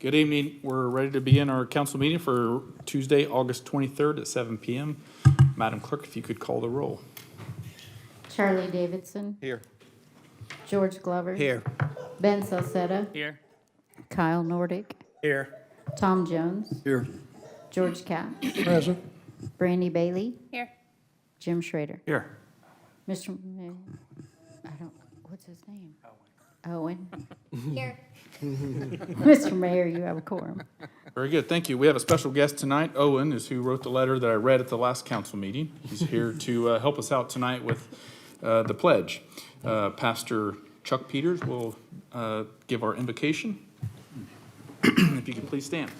Good evening. We're ready to begin our council meeting for Tuesday, August 23rd at 7 p.m. Madam Clerk, if you could call the roll. Charlie Davidson. Here. George Glover. Here. Ben Salcetta. Here. Kyle Nordick. Here. Tom Jones. Here. George Katz. Present. Brandy Bailey. Here. Jim Schrader. Here. Mr. What's his name? Owen. Here. Mr. Mayor, you have a quorum. Very good. Thank you. We have a special guest tonight. Owen is who wrote the letter that I read at the last council meeting. He's here to help us out tonight with the pledge. Pastor Chuck Peters will give our invocation. If you could please stand.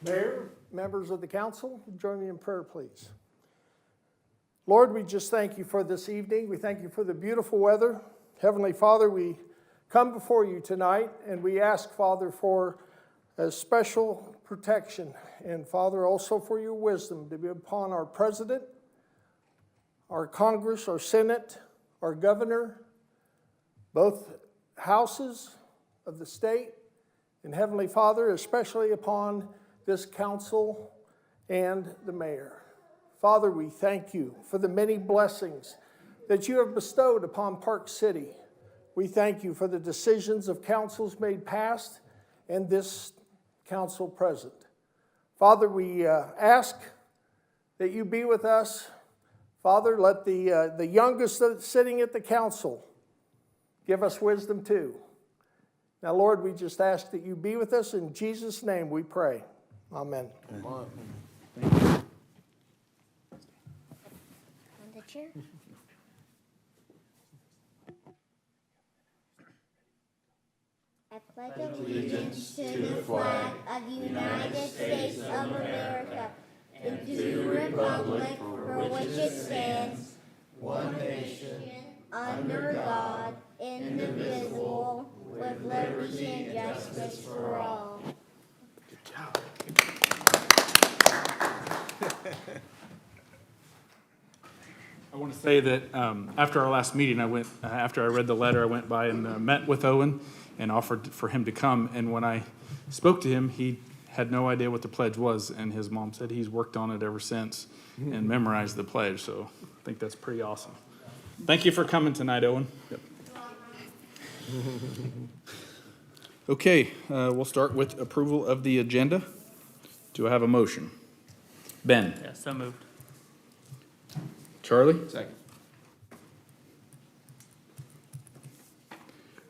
Mayor, members of the council, join me in prayer, please. Lord, we just thank you for this evening. We thank you for the beautiful weather. Heavenly Father, we come before you tonight and we ask, Father, for a special protection. And Father, also for your wisdom to be upon our president, our Congress, our Senate, our governor, both houses of the state, and Heavenly Father, especially upon this council and the mayor. Father, we thank you for the many blessings that you have bestowed upon Park City. We thank you for the decisions of councils made past and this council present. Father, we ask that you be with us. Father, let the youngest sitting at the council give us wisdom too. Now, Lord, we just ask that you be with us. In Jesus' name we pray. Amen. On the chair. I pledge allegiance to the flag of the United States of America and to the republic for which it stands, one nation, under God, indivisible, with liberty and justice for all. I want to say that after our last meeting, after I read the letter, I went by and met with Owen and offered for him to come. And when I spoke to him, he had no idea what the pledge was. And his mom said he's worked on it ever since and memorized the pledge. So I think that's pretty awesome. Thank you for coming tonight, Owen. Yep. Okay, we'll start with approval of the agenda. Do I have a motion? Ben? Yeah, so moved. Charlie? Second.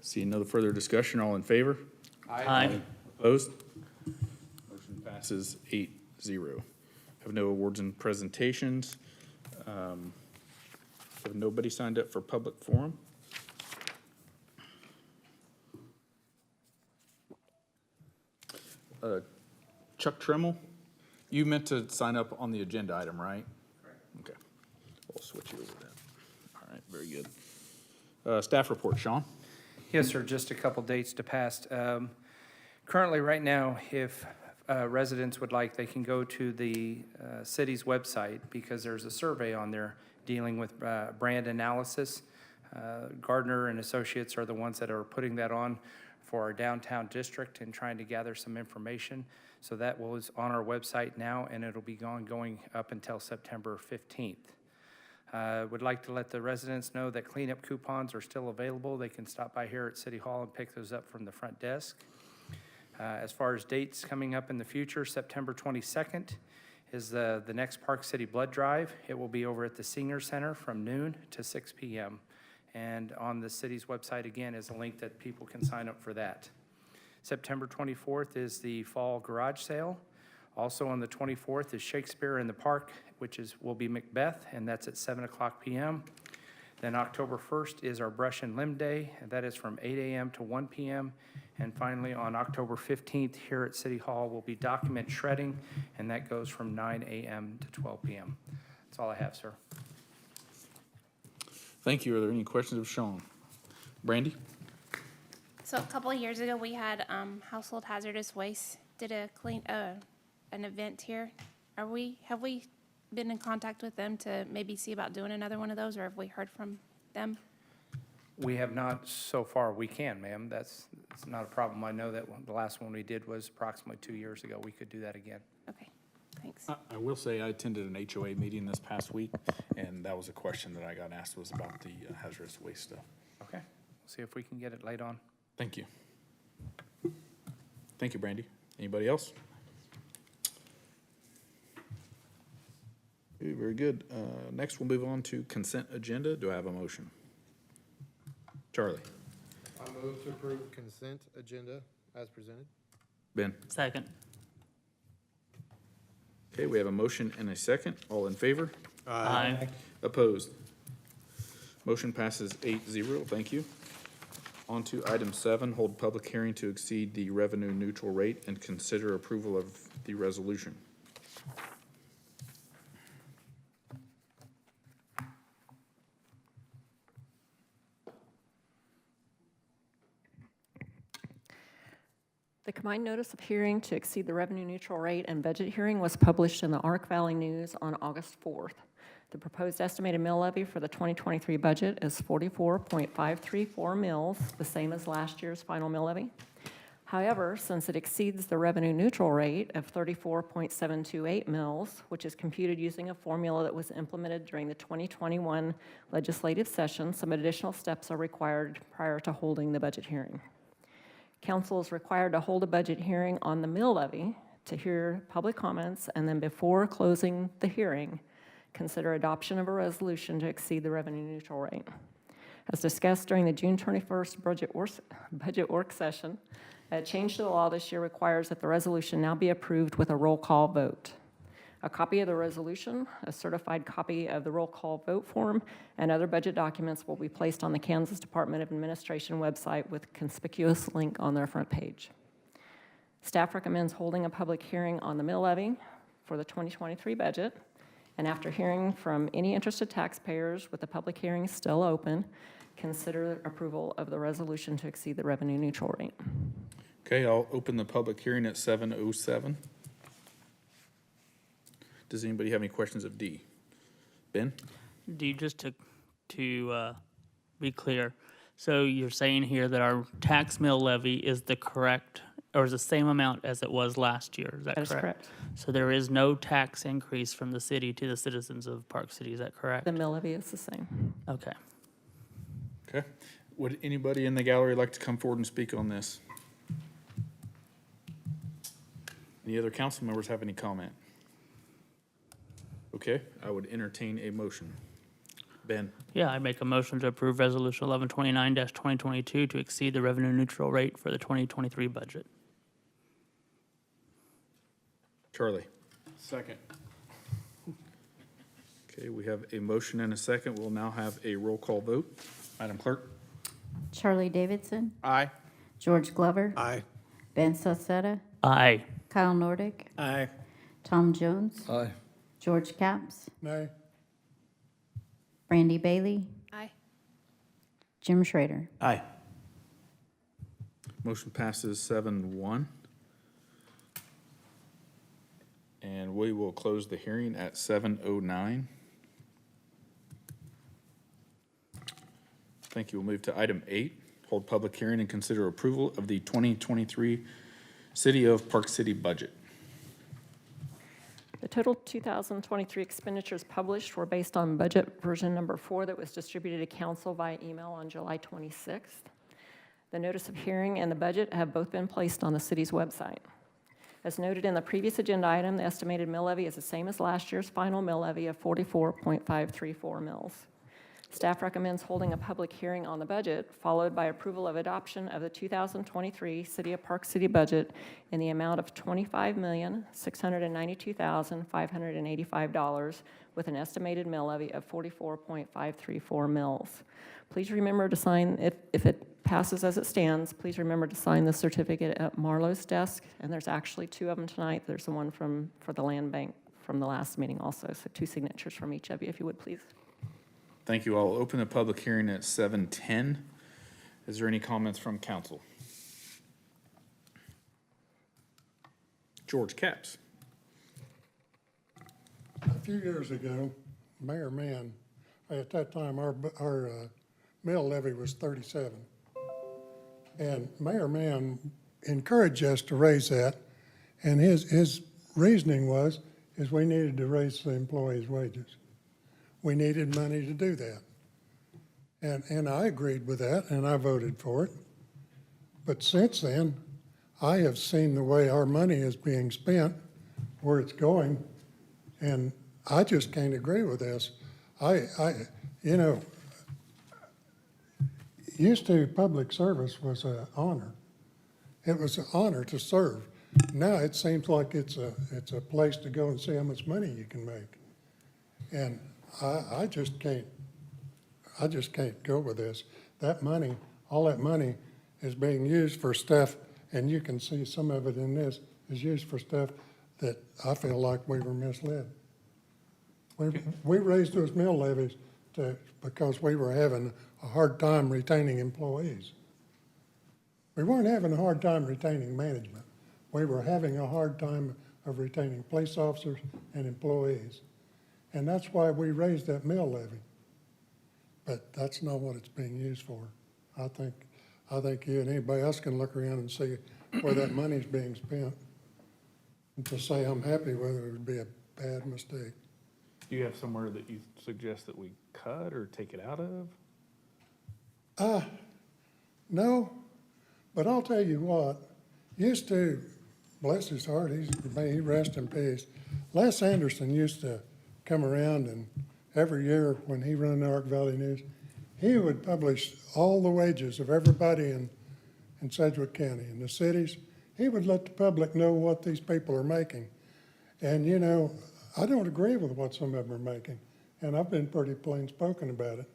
See no further discussion. All in favor? Aye. Opposed? Motion passes 8-0. Have no awards and presentations. Have nobody signed up for public forum? Chuck Tremmel, you meant to sign up on the agenda item, right? Correct. Okay. We'll switch you over to that. All right, very good. Staff report, Sean? Yes, sir, just a couple dates to pass. Currently, right now, if residents would like, they can go to the city's website because there's a survey on there dealing with brand analysis. Gardner and Associates are the ones that are putting that on for our downtown district and trying to gather some information. So that was on our website now, and it'll be going up until September 15th. Would like to let the residents know that cleanup coupons are still available. They can stop by here at City Hall and pick those up from the front desk. As far as dates coming up in the future, September 22nd is the next Park City Blood Drive. It will be over at the Singer Center from noon to 6 p.m. And on the city's website, again, is a link that people can sign up for that. September 24th is the fall garage sale. Also on the 24th is Shakespeare in the Park, which will be Macbeth, and that's at 7 o'clock p.m. Then October 1st is our Brush and Limb Day, and that is from 8 a.m. to 1 p.m. And finally, on October 15th, here at City Hall will be document shredding, and that goes from 9 a.m. to 12 p.m. That's all I have, sir. Thank you. Are there any questions of Sean? Brandy? So a couple of years ago, we had Household Hazardous Waste did an event here. Have we been in contact with them to maybe see about doing another one of those, or have we heard from them? We have not so far. We can, ma'am. That's not a problem. I know that the last one we did was approximately 2 years ago. We could do that again. Okay, thanks. I will say I attended an HOA meeting this past week, and that was a question that I got asked was about the hazardous waste stuff. Okay, see if we can get it laid on. Thank you. Thank you, Brandy. Anybody else? Okay, very good. Next, we'll move on to consent agenda. Do I have a motion? Charlie? I move to approve consent agenda as presented. Ben? Second. Okay, we have a motion and a second. All in favor? Aye. Opposed? Motion passes 8-0. Thank you. On to item 7, hold public hearing to exceed the revenue neutral rate and consider approval of the resolution. The combined notice of hearing to exceed the revenue neutral rate and budget hearing was published in the Ark Valley News on August 4th. The proposed estimated mill levy for the 2023 budget is 44.534 mills, the same as last year's final mill levy. However, since it exceeds the revenue neutral rate of 34.728 mills, which is computed using a formula that was implemented during the 2021 legislative session, some additional steps are required prior to holding the budget hearing. Council is required to hold a budget hearing on the mill levy to hear public comments, and then before closing the hearing, consider adoption of a resolution to exceed the revenue neutral rate. As discussed during the June 21st budget work session, a change to the law this year requires that the resolution now be approved with a roll call vote. A copy of the resolution, a certified copy of the roll call vote form, and other budget documents will be placed on the Kansas Department of Administration website with a conspicuous link on their front page. Staff recommends holding a public hearing on the mill levy for the 2023 budget, and after hearing from any interested taxpayers with the public hearing still open, consider approval of the resolution to exceed the revenue neutral rate. Okay, I'll open the public hearing at 7:07. Does anybody have any questions of D? Ben? D, just to be clear, so you're saying here that our tax mill levy is the correct, or is the same amount as it was last year, is that correct? That is correct. So there is no tax increase from the city to the citizens of Park City, is that correct? The mill levy is the same. Okay. Okay. Would anybody in the gallery like to come forward and speak on this? Any other council members have any comment? Okay, I would entertain a motion. Ben? Yeah, I make a motion to approve Resolution 1129-2022 to exceed the revenue neutral rate for the 2023 budget. Charlie? Second. Okay, we have a motion and a second. We'll now have a roll call vote. Madam Clerk? Charlie Davidson, Aye. George Glover, Aye. Ben Sosetta, Aye. Kyle Nordick, Aye. Tom Jones, Aye. George Capps, Nay. Brandy Bailey, Aye. Jim Schrader. Aye. Motion passes 7-1. And we will close the hearing at 7:09. Thank you. We'll move to item 8, hold public hearing and consider approval of the 2023 City of Park City budget. The total 2023 expenditures published were based on budget version number 4 that was distributed to council via email on July 26th. The notice of hearing and the budget have both been placed on the city's website. As noted in the previous agenda item, the estimated mill levy is the same as last year's final mill levy of 44.534 mills. Staff recommends holding a public hearing on the budget, followed by approval of adoption of the 2023 City of Park City budget in the amount of $25,692,585 with an estimated mill levy of 44.534 mills. Please remember to sign, if it passes as it stands, please remember to sign the certificate at Marlowe's desk, and there's actually 2 of them tonight. There's the one for the land bank from the last meeting also, so 2 signatures from each of you, if you would, please. Thank you. I'll open the public hearing at 7:10. Is there any comments from council? George Capps. A few years ago, Mayor Mann, at that time, our mill levy was 37. And Mayor Mann encouraged us to raise that, and his reasoning is we needed to raise the employees' wages. We needed money to do that. And I agreed with that, and I voted for it. But since then, I have seen the way our money is being spent, where it's going, and I just can't agree with this. You know, used to public service was an honor. It was an honor to serve. Now it seems like it's a place to go and see how much money you can make. And I just can't go with this. That money, all that money is being used for stuff, and you can see some of it in this, is used for stuff that I feel like we were misled. We raised those mill levies because we were having a hard time retaining employees. We weren't having a hard time retaining management. We were having a hard time of retaining police officers and employees. And that's why we raised that mill levy. But that's not what it's being used for. I think you and anybody else can look around and see where that money's being spent. And to say I'm happy with it would be a bad mistake. Do you have somewhere that you suggest that we cut or take it out of? No, but I'll tell you what, used to, bless his heart, may he rest in peace. Les Anderson used to come around, and every year when he ran the Ark Valley News, he would publish all the wages of everybody in Sedgwick County, in the cities. He would let the public know what these people are making. And, you know, I don't agree with what some of them are making, and I've been pretty plain spoken about it.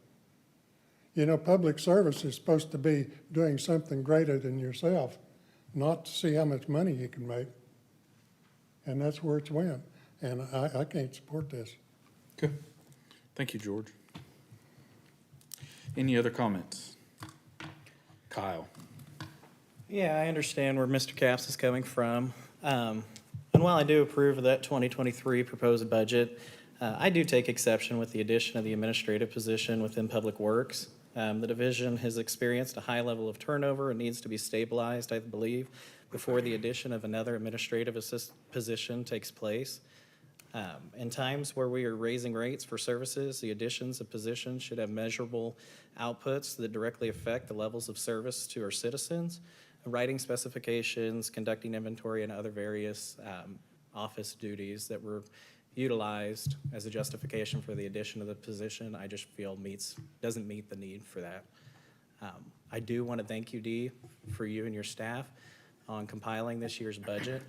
You know, public service is supposed to be doing something greater than yourself, not to see how much money you can make. And that's where it's went. And I can't support this. Okay. Thank you, George. Any other comments? Kyle? Yeah, I understand where Mr. Capps is coming from. And while I do approve of that 2023 proposed budget, I do take exception with the addition of the administrative position within Public Works. The division has experienced a high level of turnover and needs to be stabilized, I believe, before the addition of another administrative position takes place. In times where we are raising rates for services, the additions of positions should have measurable outputs that directly affect the levels of service to our citizens. Writing specifications, conducting inventory, and other various office duties that were utilized as a justification for the addition of the position, I just feel doesn't meet the need for that. I do want to thank you, Dee, for you and your staff on compiling this year's budget.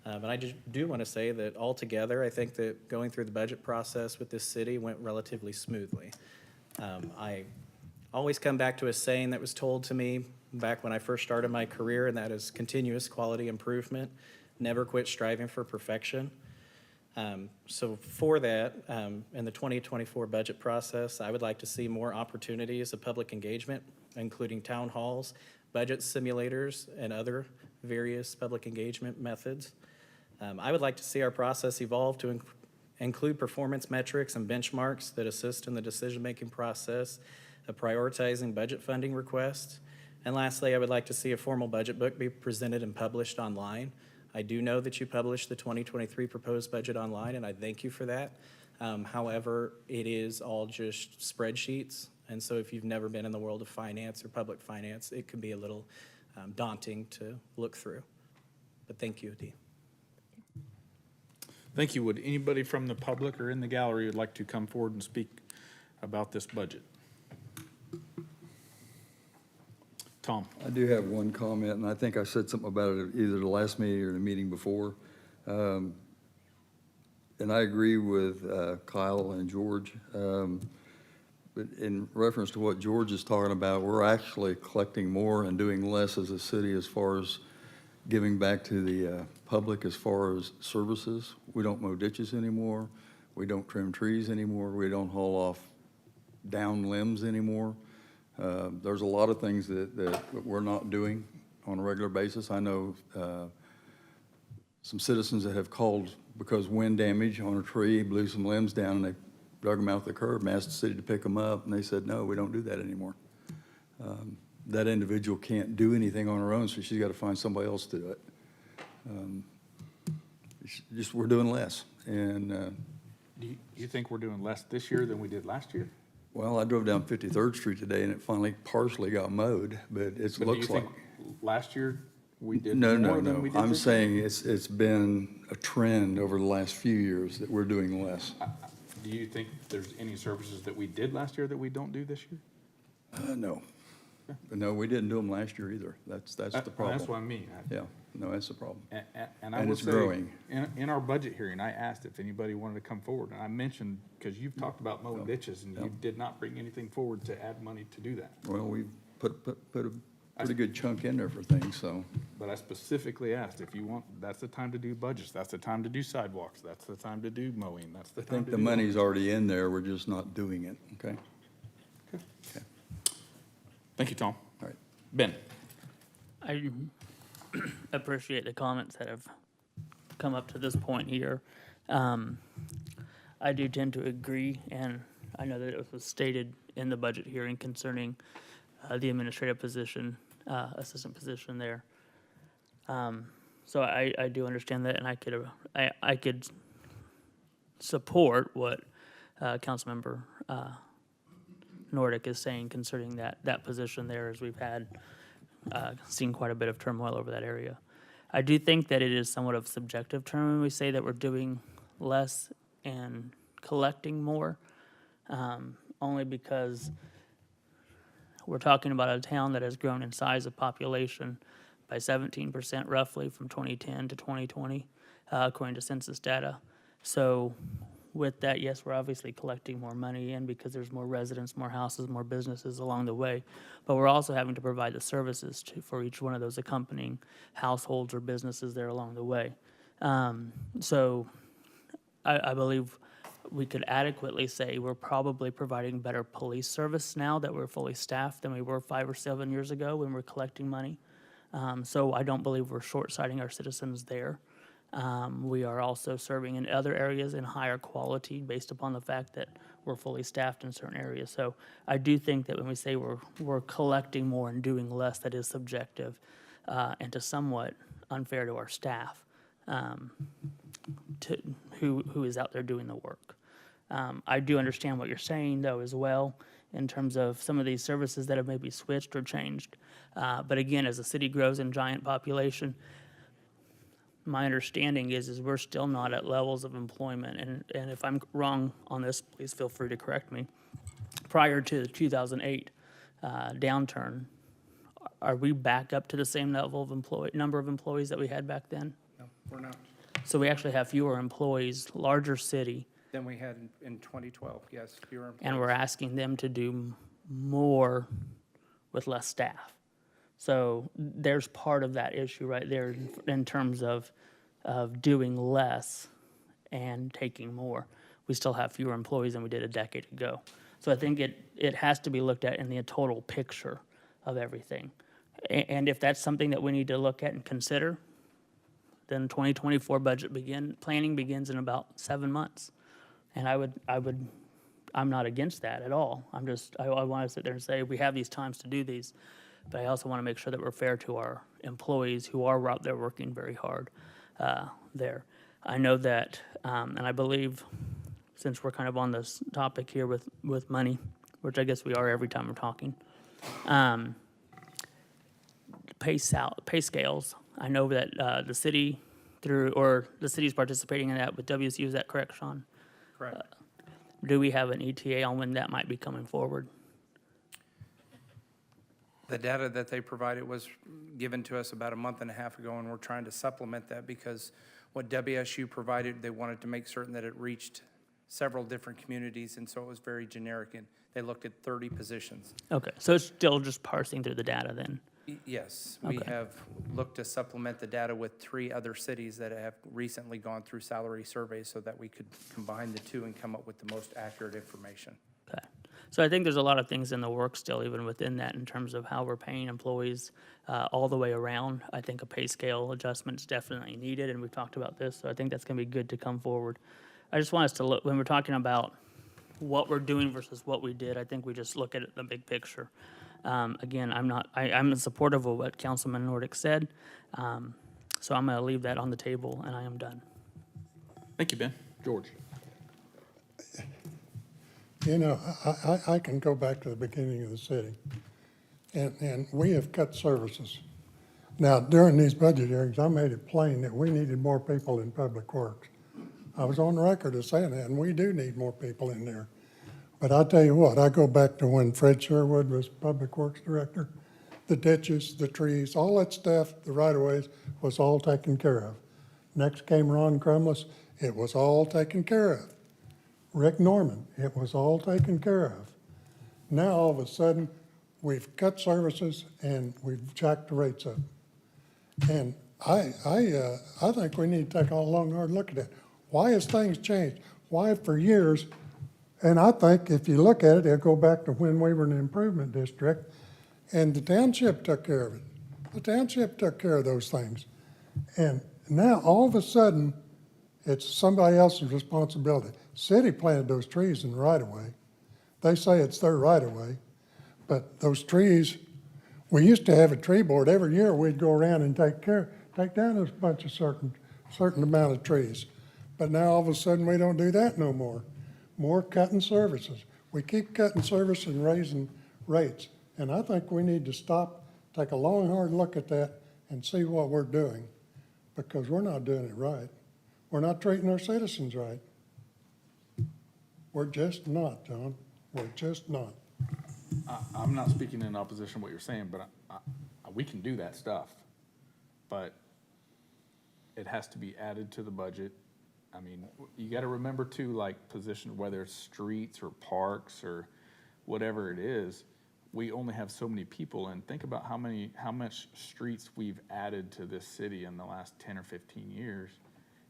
But I just do want to say that altogether, I think that going through the budget process with this city went relatively smoothly. I always come back to a saying that was told to me back when I first started my career, and that is continuous quality improvement. Never quit striving for perfection. So for that, in the 2024 budget process, I would like to see more opportunities of public engagement, including town halls, budget simulators, and other various public engagement methods. I would like to see our process evolve to include performance metrics and benchmarks that assist in the decision-making process of prioritizing budget funding requests. And lastly, I would like to see a formal budget book be presented and published online. I do know that you published the 2023 proposed budget online, and I thank you for that. However, it is all just spreadsheets, and so if you've never been in the world of finance or public finance, it can be a little daunting to look through. But thank you, Dee. Thank you. Would anybody from the public or in the gallery would like to come forward and speak about this budget? Tom? I do have one comment, and I think I said something about it either the last meeting or the meeting before. And I agree with Kyle and George. But in reference to what George is talking about, we're actually collecting more and doing less as a city as far as giving back to the public as far as services. We don't mow ditches anymore. We don't trim trees anymore. We don't haul off down limbs anymore. There's a lot of things that we're not doing on a regular basis. I know some citizens that have called because wind damage on a tree blew some limbs down, and they dug them out the curb and asked the city to pick them up, and they said, no, we don't do that anymore. that individual can't do anything on her own, so she's got to find somebody else to do it. Just, we're doing less. And, Do you think we're doing less this year than we did last year? well, I drove down 53rd Street today, and it finally partially got mowed, but it But do you looks like. think last year we did No, more no, than no. we did I'm this year? saying it's been a trend over the last few years that we're doing less. Do you think there's any services that we did last year that we don't do this year? No. No, we didn't do them last year either. That's the problem. That's what I mean. Yeah, no, that's the problem. And I And will it's say, growing. in our budget hearing, I asked if anybody wanted to come forward, and I mentioned, because you've talked about mowing ditches, and you did not bring anything forward to add money to do that. Well, we put a pretty good chunk in there for things, so. But I specifically asked, if you want, that's the time to do budgets, that's the time to do sidewalks, that's the time to do mowing, that's the I time think to the do. money's already in there, we're just not doing it, okay? Okay. Thank you, Tom. All right. Ben? I appreciate the comments that have come up to this point here. I do tend to agree, and I know that it was stated in the budget hearing concerning the administrative position, assistant position there. So I do understand that, and I could support what Councilmember Nordic is saying concerning that position there, as we've had seen quite a bit of turmoil over that area. I do think that it is somewhat of a subjective term when we say that we're doing less and collecting more, only because we're talking about a town that has grown in size of population by 17% roughly from 2010 to 2020, according to census data. So with that, yes, we're obviously collecting more money in because there's more residents, more houses, more businesses along the way. But we're also having to provide the services for each one of those accompanying households or businesses there along the way. So I believe we could adequately say we're probably providing better police service now that we're fully staffed than we were 5 or 7 years ago when we're collecting money. So I don't believe we're short-sighting our citizens there. We are also serving in other areas in higher quality based upon the fact that we're fully staffed in certain areas. So I do think that when we say we're collecting more and doing less, that is subjective and to somewhat unfair to our staff who is out there doing the work. I do understand what you're saying, though, as well, in terms of some of these services that have maybe switched or changed. But again, as the city grows in giant population, my understanding is we're still not at levels of employment, and if I'm wrong on this, please feel free to correct me. Prior to the 2008 downturn, are we back up to the same level of number of employees that we had back then? No, we're not. So we actually have fewer employees, larger city, Than we had in 2012, yes, fewer employees. and we're asking them to do more with less staff. So there's part of that issue right there in terms of doing less and taking more. We still have fewer employees than we did a decade ago. So I think it has to be looked at in the total picture of everything. And if that's something that we need to look at and consider, then 2024 planning begins in about 7 months. And I'm not against that at all. I want to sit there and say, we have these times to do these, but I also want to make sure that we're fair to our employees who are out there working very hard there. I know that, and I believe, since we're kind of on this topic here with money, which I guess we are every time we're talking, pay scales. I know that the city's participating in that with WSU. Is that correct, Sean? Correct. Do we have an ETA on when that might be coming forward? The data that they provided was given to us about a month and a half ago, and we're trying to supplement that because what WSU provided, they wanted to make certain that it reached several different communities, and so it was very generic, and they looked at 30 positions. Okay, so it's still just parsing through the data then? Yes, we Okay. have looked to supplement the data with 3 other cities that have recently gone through salary surveys so that we could combine the two and come up with the most accurate information. Okay. So I think there's a lot of things in the works still, even within that, in terms of how we're paying employees all the way around. I think a pay scale adjustment is definitely needed, and we've talked about this, so I think that's going to be good to come forward. I just want us to look, when we're talking about what we're doing versus what we did, I think we just look at it in the big picture. Again, I'm supportive of what Councilman Nordick said. So I'm going to leave that on the table, and I am done. Thank you, Ben. George? You know, I can go back to the beginning of the city, and we have cut services. Now, during these budget hearings, I made it plain that we needed more people in Public Works. I was on record as saying that, and we do need more people in there. But I tell you what, I go back to when Fred Sherwood was Public Works Director. The ditches, the trees, all that stuff, the right-of-ways was all taken care of. Next came Ron Crumless, it was all taken care of. Rick Norman, it was all taken care of. Now, all of a sudden, we've cut services and we've jacked the rates up. And I think we need to take a long, hard look at that. Why has things changed? Why for years, and I think if you look at it, it'll go back to when we were an improvement district and the township took care of it. The township took care of those things. And now, all of a sudden, it's somebody else's responsibility. City planted those trees in the right-of-way. They say it's their right-of-way, but those trees, we used to have a tree board. Every year, we'd go around and take down a bunch of certain amount of trees. But now, all of a sudden, we don't do that no more. More cutting services. We keep cutting service and raising rates. And I think we need to stop, take a long, hard look at that and see what we're doing, because we're not doing it right. We're not treating our citizens right. We're just not, John. We're just not. I'm not speaking in opposition to what you're saying, but we can do that stuff. But it has to be added to the budget. I mean, you got to remember too, like position, whether it's streets or parks or whatever it is, we only have so many people. And think about how much streets we've added to this city in the last 10 or 15 years.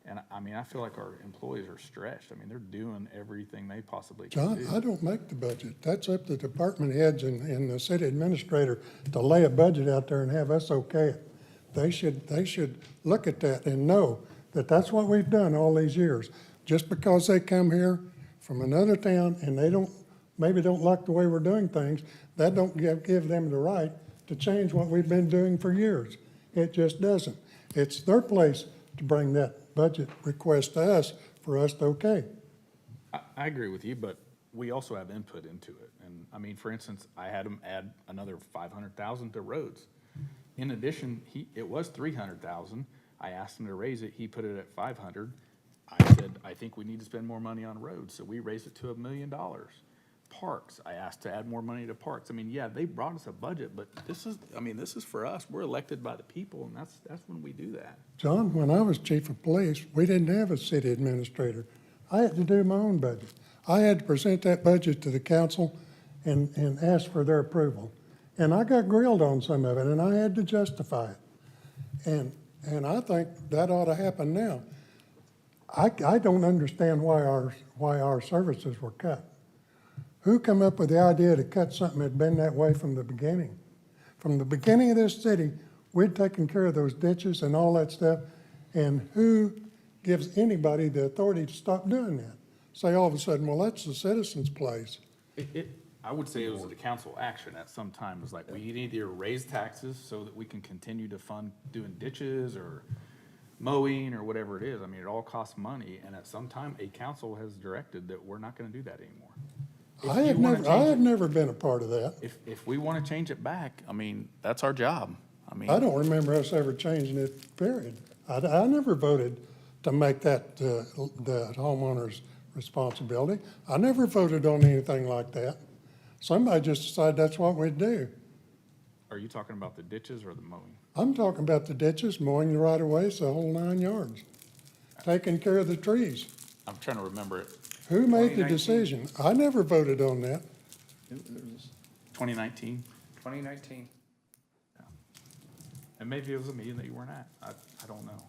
And I mean, I feel like our employees are stretched. I mean, they're doing everything they possibly can do. John, I don't make the budget. That's up to department heads and the city administrator to lay a budget out there and have us okay it. They should look at that and know that that's what we've done all these years. Just because they come here from another town and they maybe don't like the way we're doing things, that don't give them the right to change what we've been doing for years. It just doesn't. It's their place to bring that budget request to us for us to okay. I agree with you, but we also have input into it. And I mean, for instance, I had him add another 500,000 to roads. In addition, it was 300,000. I asked him to raise it. He put it at 500. I said, I think we need to spend more money on roads. So we raised it to $1 million. Parks, I asked to add more money to parks. I mean, yeah, they brought us a budget, but this is for us. We're elected by the people, and that's when we do that. John, when I was chief of police, we didn't have a city administrator. I had to do my own budget. I had to present that budget to the council and ask for their approval. And I got grilled on some of it, and I had to justify it. And I think that ought to happen now. I don't understand why our services were cut. Who come up with the idea to cut something that had been that way from the beginning? From the beginning of this city, we'd taken care of those ditches and all that stuff, and who gives anybody the authority to stop doing that? Say all of a sudden, well, that's the citizens' place. I would say it was the council action at some time. It was like, we need to either raise taxes so that we can continue to fund doing ditches or mowing or whatever it is. I mean, it all costs money, and at some time, a council has directed that we're not gonna do that anymore. I have never been a part of that. If we want to change it back, I mean, that's our job. I mean, I don't remember us ever changing it, period. I never voted to make that the homeowner's responsibility. I never voted on anything like that. Somebody just decided that's what we'd do. are you talking about the ditches or the mowing? I'm talking about the ditches, mowing the right-of-ways, the whole 9 yards, taking care of the trees. I'm trying to remember it. Who made the 2019. decision? I never voted on that. 2019? 2019. And maybe it was a meeting that you weren't at. I don't know.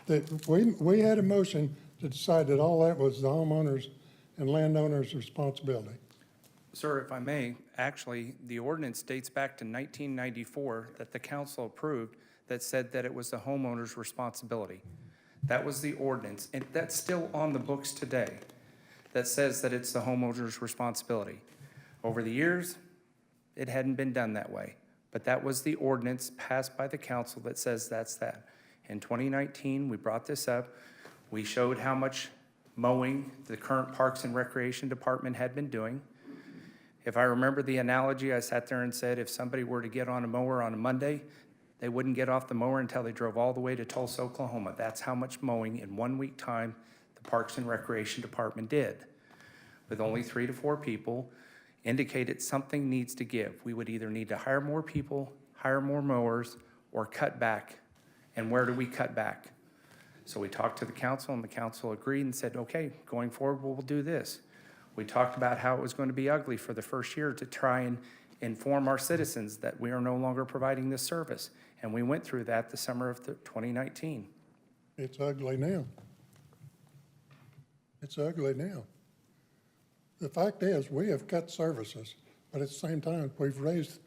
That we had a motion to decide that all that was the homeowners and landowners' responsibility. Sir, if I may, actually, the ordinance dates back to 1994 that the council approved that said that it was the homeowner's responsibility. That was the ordinance, and that's still on the books today, that says that it's the homeowner's responsibility. Over the years, it hadn't been done that way. But that was the ordinance passed by the council that says that's that. In 2019, we brought this up. We showed how much mowing the current Parks and Recreation Department had been doing. If I remember the analogy, I sat there and said, if somebody were to get on a mower on a Monday, they wouldn't get off the mower until they drove all the way to Tulsa, Oklahoma. That's how much mowing in 1 week time the Parks and Recreation Department did. With only 3 to 4 people, indicated something needs to give. We would either need to hire more people, hire more mowers, or cut back. And where do we cut back? So we talked to the council, and the council agreed and said, okay, going forward, we'll do this. We talked about how it was going to be ugly for the first year to try and inform our citizens that we are no longer providing this service. And we went through that the summer of 2019. It's ugly now. It's ugly now. The fact is, we have cut services, but at the same time, we've raised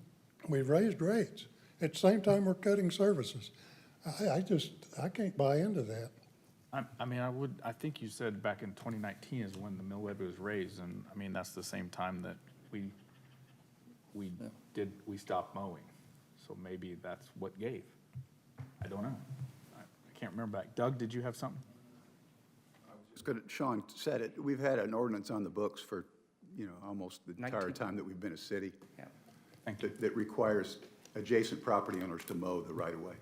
rates. At the same time, we're cutting services. I can't buy into that. I think you said back in 2019 is when the mill levy was raised, and I mean, that's the same time that we stopped mowing. So maybe that's what gave. I don't know. I can't remember back. Doug, did you have something? It's good, Sean said it, we've had an ordinance on the books for, almost the entire 19. time that we've been a city. Yeah. Thank you. That requires adjacent property owners to mow the right of way.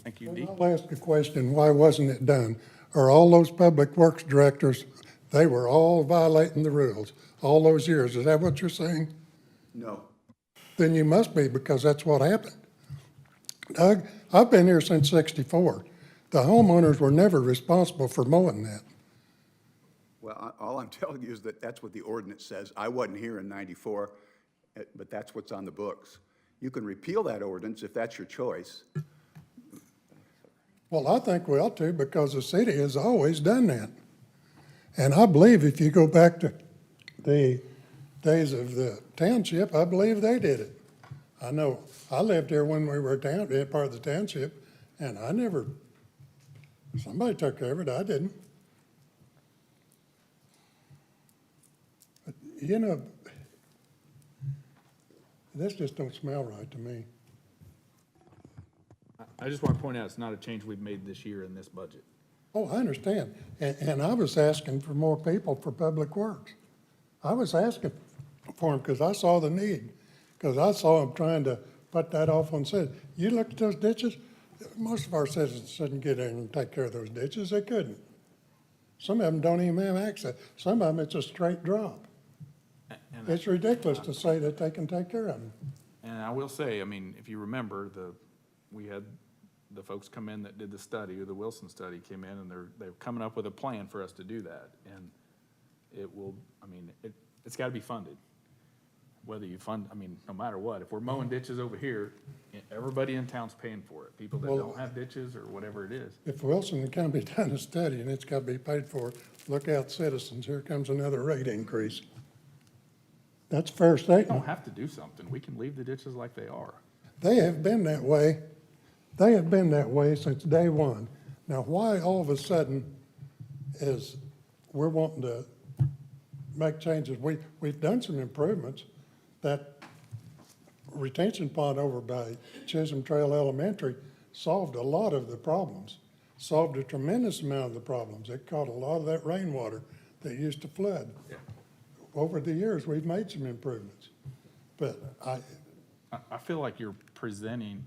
Thank you, Dee. I'll ask a question, why wasn't it done? Are all those public works directors, they were all violating the rules all those years? Is that what you're saying? No. Then you must be, because that's what happened. Doug, I've been here since '64. The homeowners were never responsible for mowing that. Well, all I'm telling you is that that's what the ordinance says. I wasn't here in '94, but that's what's on the books. You can repeal that ordinance if that's your choice. Well, I think we ought to, because the city has always done that. And I believe if you go back to the days of the township, I believe they did it. I know, I lived here when we were part of the township, and somebody took care of it, I didn't. But, this just don't smell right to me. I just want to point out, it's not a change we've made this year in this budget. Oh, I understand. And I was asking for more people for public works. I was asking for them because I saw the need, because I saw them trying to put that off on citizens. You look at those ditches, most of our citizens couldn't get in and take care of those ditches. They couldn't. Some of them don't even have access. Some of them, it's a straight drop. And It's ridiculous to say that they can take care of them. And I will say, I mean, if you remember, we had the folks come in that did the study, or the Wilson study came in, and they're coming up with a plan for us to do that. And it will, it's gotta be funded. Whether you fund, no matter what, if we're mowing ditches over here, everybody in town's paying for it. People that Well, don't have ditches or whatever it is. If Wilson County done a study and it's got to be paid for, look out, citizens, here comes another rate increase. That's a fair We don't statement. have to do something. We can leave the ditches like they are. They have been that way. They have been that way since day one. Now, why all of a sudden is we're wanting to make changes? We've done some improvements. That retention pond over by Chisholm Trail Elementary solved a lot of the problems, solved a tremendous amount of the problems. It caught a lot of that rainwater that used to flood. Yeah. Over the years, we've made some improvements. But I feel like you're presenting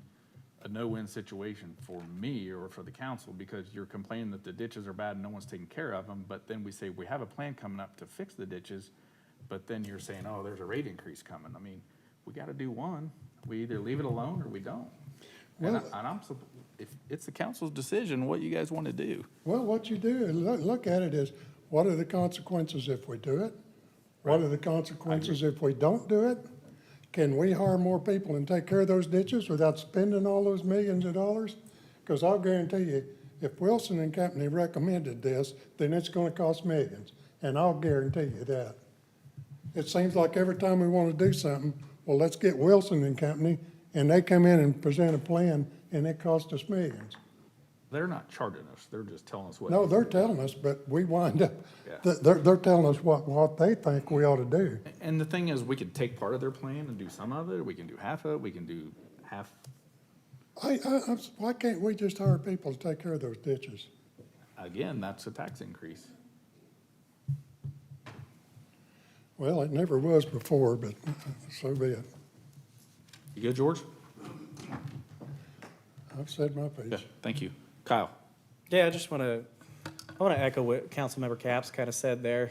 a no-win situation for me or for the council, because you're complaining that the ditches are bad and no one's taking care of them, but then we say we have a plan coming up to fix the ditches, but then you're saying, oh, there's a rate increase coming. We gotta do one. We either leave it alone or we don't. And if it's the council's decision, what you guys wanna do. well, what you do, look at it as, what are the consequences if we do it? What are the consequences if we don't do it? Can we hire more people and take care of those ditches without spending all those millions of dollars? Because I'll guarantee you, if Wilson and Company recommended this, then it's gonna cost millions, and I'll guarantee you that. It seems like every time we want to do something, well, let's get Wilson and Company, and they come in and present a plan, and it costs us millions. They're not charging us, they're just telling us what. No, they're telling us, but we wind up, Yeah. they're telling us what they think we ought to do. And the thing is, we could take part of their plan and do some of it, we can do half of it, we can do half. Why can't we just hire people to take care of those ditches? Again, that's a tax increase. Well, it never was before, but so be it. You good, George? I've said my Yeah, piece. thank you. Kyle? Yeah, I want to echo what Councilmember Capps kind of said there.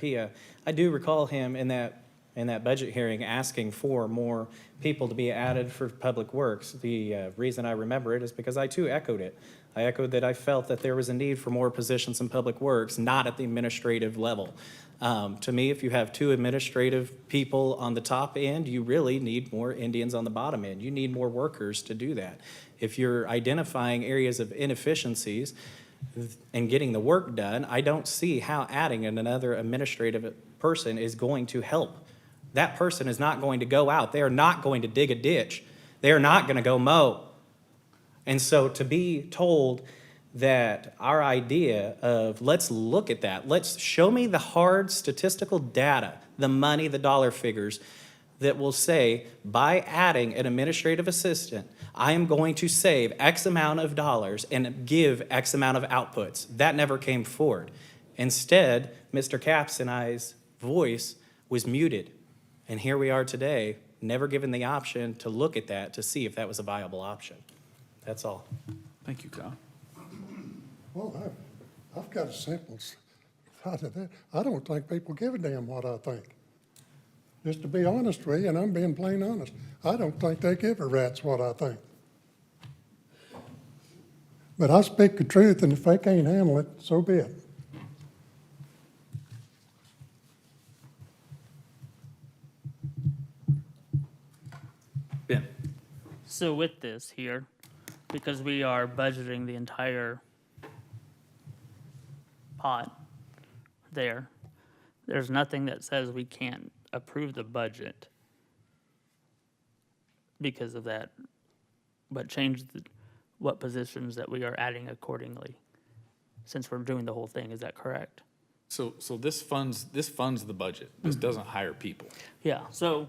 I do recall him in that budget hearing asking for more people to be added for Public Works. The reason I remember it is because I too echoed it. I echoed that I felt that there was a need for more positions in Public Works, not at the administrative level. To me, if you have 2 administrative people on the top end, you really need more Indians on the bottom end. You need more workers to do that. If you're identifying areas of inefficiencies and getting the work done, I don't see how adding another administrative person is going to help. That person is not going to go out. They are not going to dig a ditch. They are not going to go mow. And so to be told that our idea of let's look at that, let's show me the hard statistical data, the money, the dollar figures that will say by adding an administrative assistant, I am going to save X amount of dollars and give X amount of outputs. That never came forward. Instead, Mr. Capps and I's voice was muted. And here we are today, never given the option to look at that to see if that was a viable option. That's all. Thank you, Kyle. Well, I've got a simple side of that. I don't think people give a damn what I think. Just to be honest with you, and I'm being plain honest, I don't think they give a rat's what I think. But I speak the truth, and if they can't handle it, so be it. Ben? So with this here, because we are budgeting the entire pot there's nothing that says we can't approve the budget because of that, but change what positions that we are adding accordingly, since we're doing the whole thing. Is that correct? So this funds the budget. This doesn't hire people. Yeah, so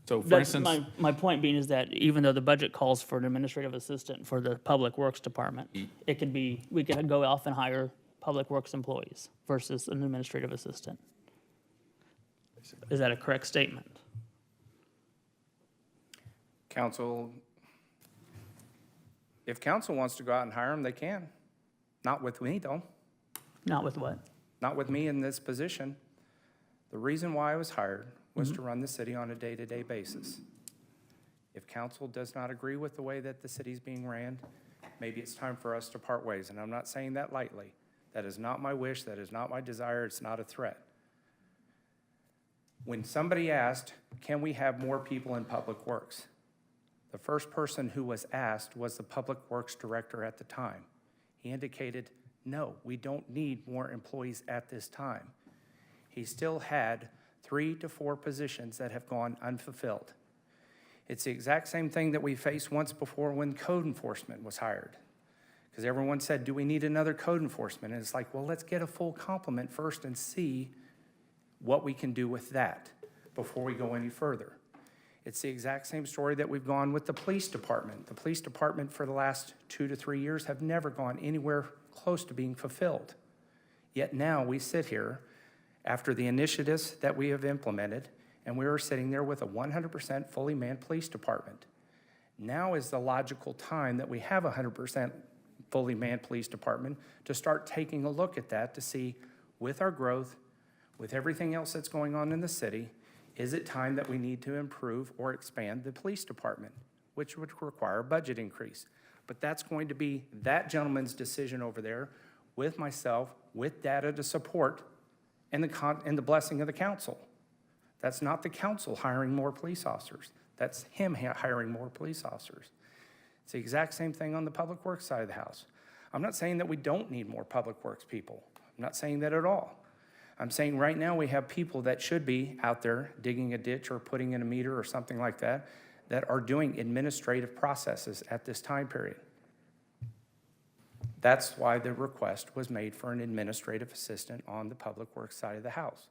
So for that's instance, my point being is that even though the budget calls for an administrative assistant for the Public Works Department, it could be, we could go off and hire Public Works employees versus an administrative assistant. Is that a correct statement? Council, if council wants to go out and hire them, they can. Not with me, though. Not with what? Not with me in this position. The reason why I was hired was to run the city on a day-to-day basis. If council does not agree with the way that the city's being ran, maybe it's time for us to part ways, and I'm not saying that lightly. That is not my wish, that is not my desire, it's not a threat. When somebody asked, can we have more people in Public Works? The first person who was asked was the Public Works Director at the time. He indicated, no, we don't need more employees at this time. He still had 3 to 4 positions that have gone unfulfilled. It's the exact same thing that we faced once before when code enforcement was hired. Because everyone said, do we need another code enforcement? And it's like, well, let's get a full complement first and see what we can do with that before we go any further. It's the exact same story that we've gone with the police department. The police department for the last 2 to 3 years have never gone anywhere close to being fulfilled. Yet now we sit here after the initiatives that we have implemented, and we are sitting there with a 100% fully manned police department. Now is the logical time that we have a 100% fully manned police department to start taking a look at that to see, with our growth, with everything else that's going on in the city, is it time that we need to improve or expand the police department, which would require a budget increase. But that's going to be that gentleman's decision over there with myself, with data to support, and the blessing of the council. That's not the council hiring more police officers. That's him hiring more police officers. It's the exact same thing on the Public Works side of the house. I'm not saying that we don't need more Public Works people. I'm not saying that at all. I'm saying right now we have people that should be out there digging a ditch or putting in a meter or something like that, that are doing administrative processes at this time period. That's why the request was made for an administrative assistant on the Public Works side of the house.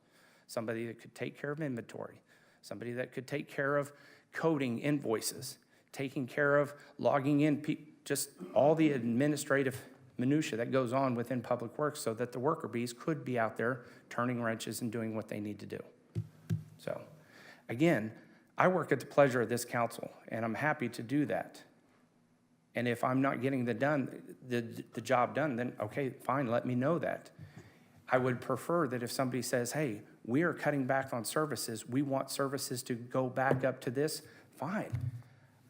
Somebody that could take care of inventory, somebody that could take care of coding invoices, taking care of logging in, just all the administrative minutia that goes on within Public Works so that the worker bees could be out there turning wrenches and doing what they need to do. So, again, I work at the pleasure of this council, and I'm happy to do that. And if I'm not getting the job done, then okay, fine, let me know that. I would prefer that if somebody says, hey, we are cutting back on services, we want services to go back up to this, fine.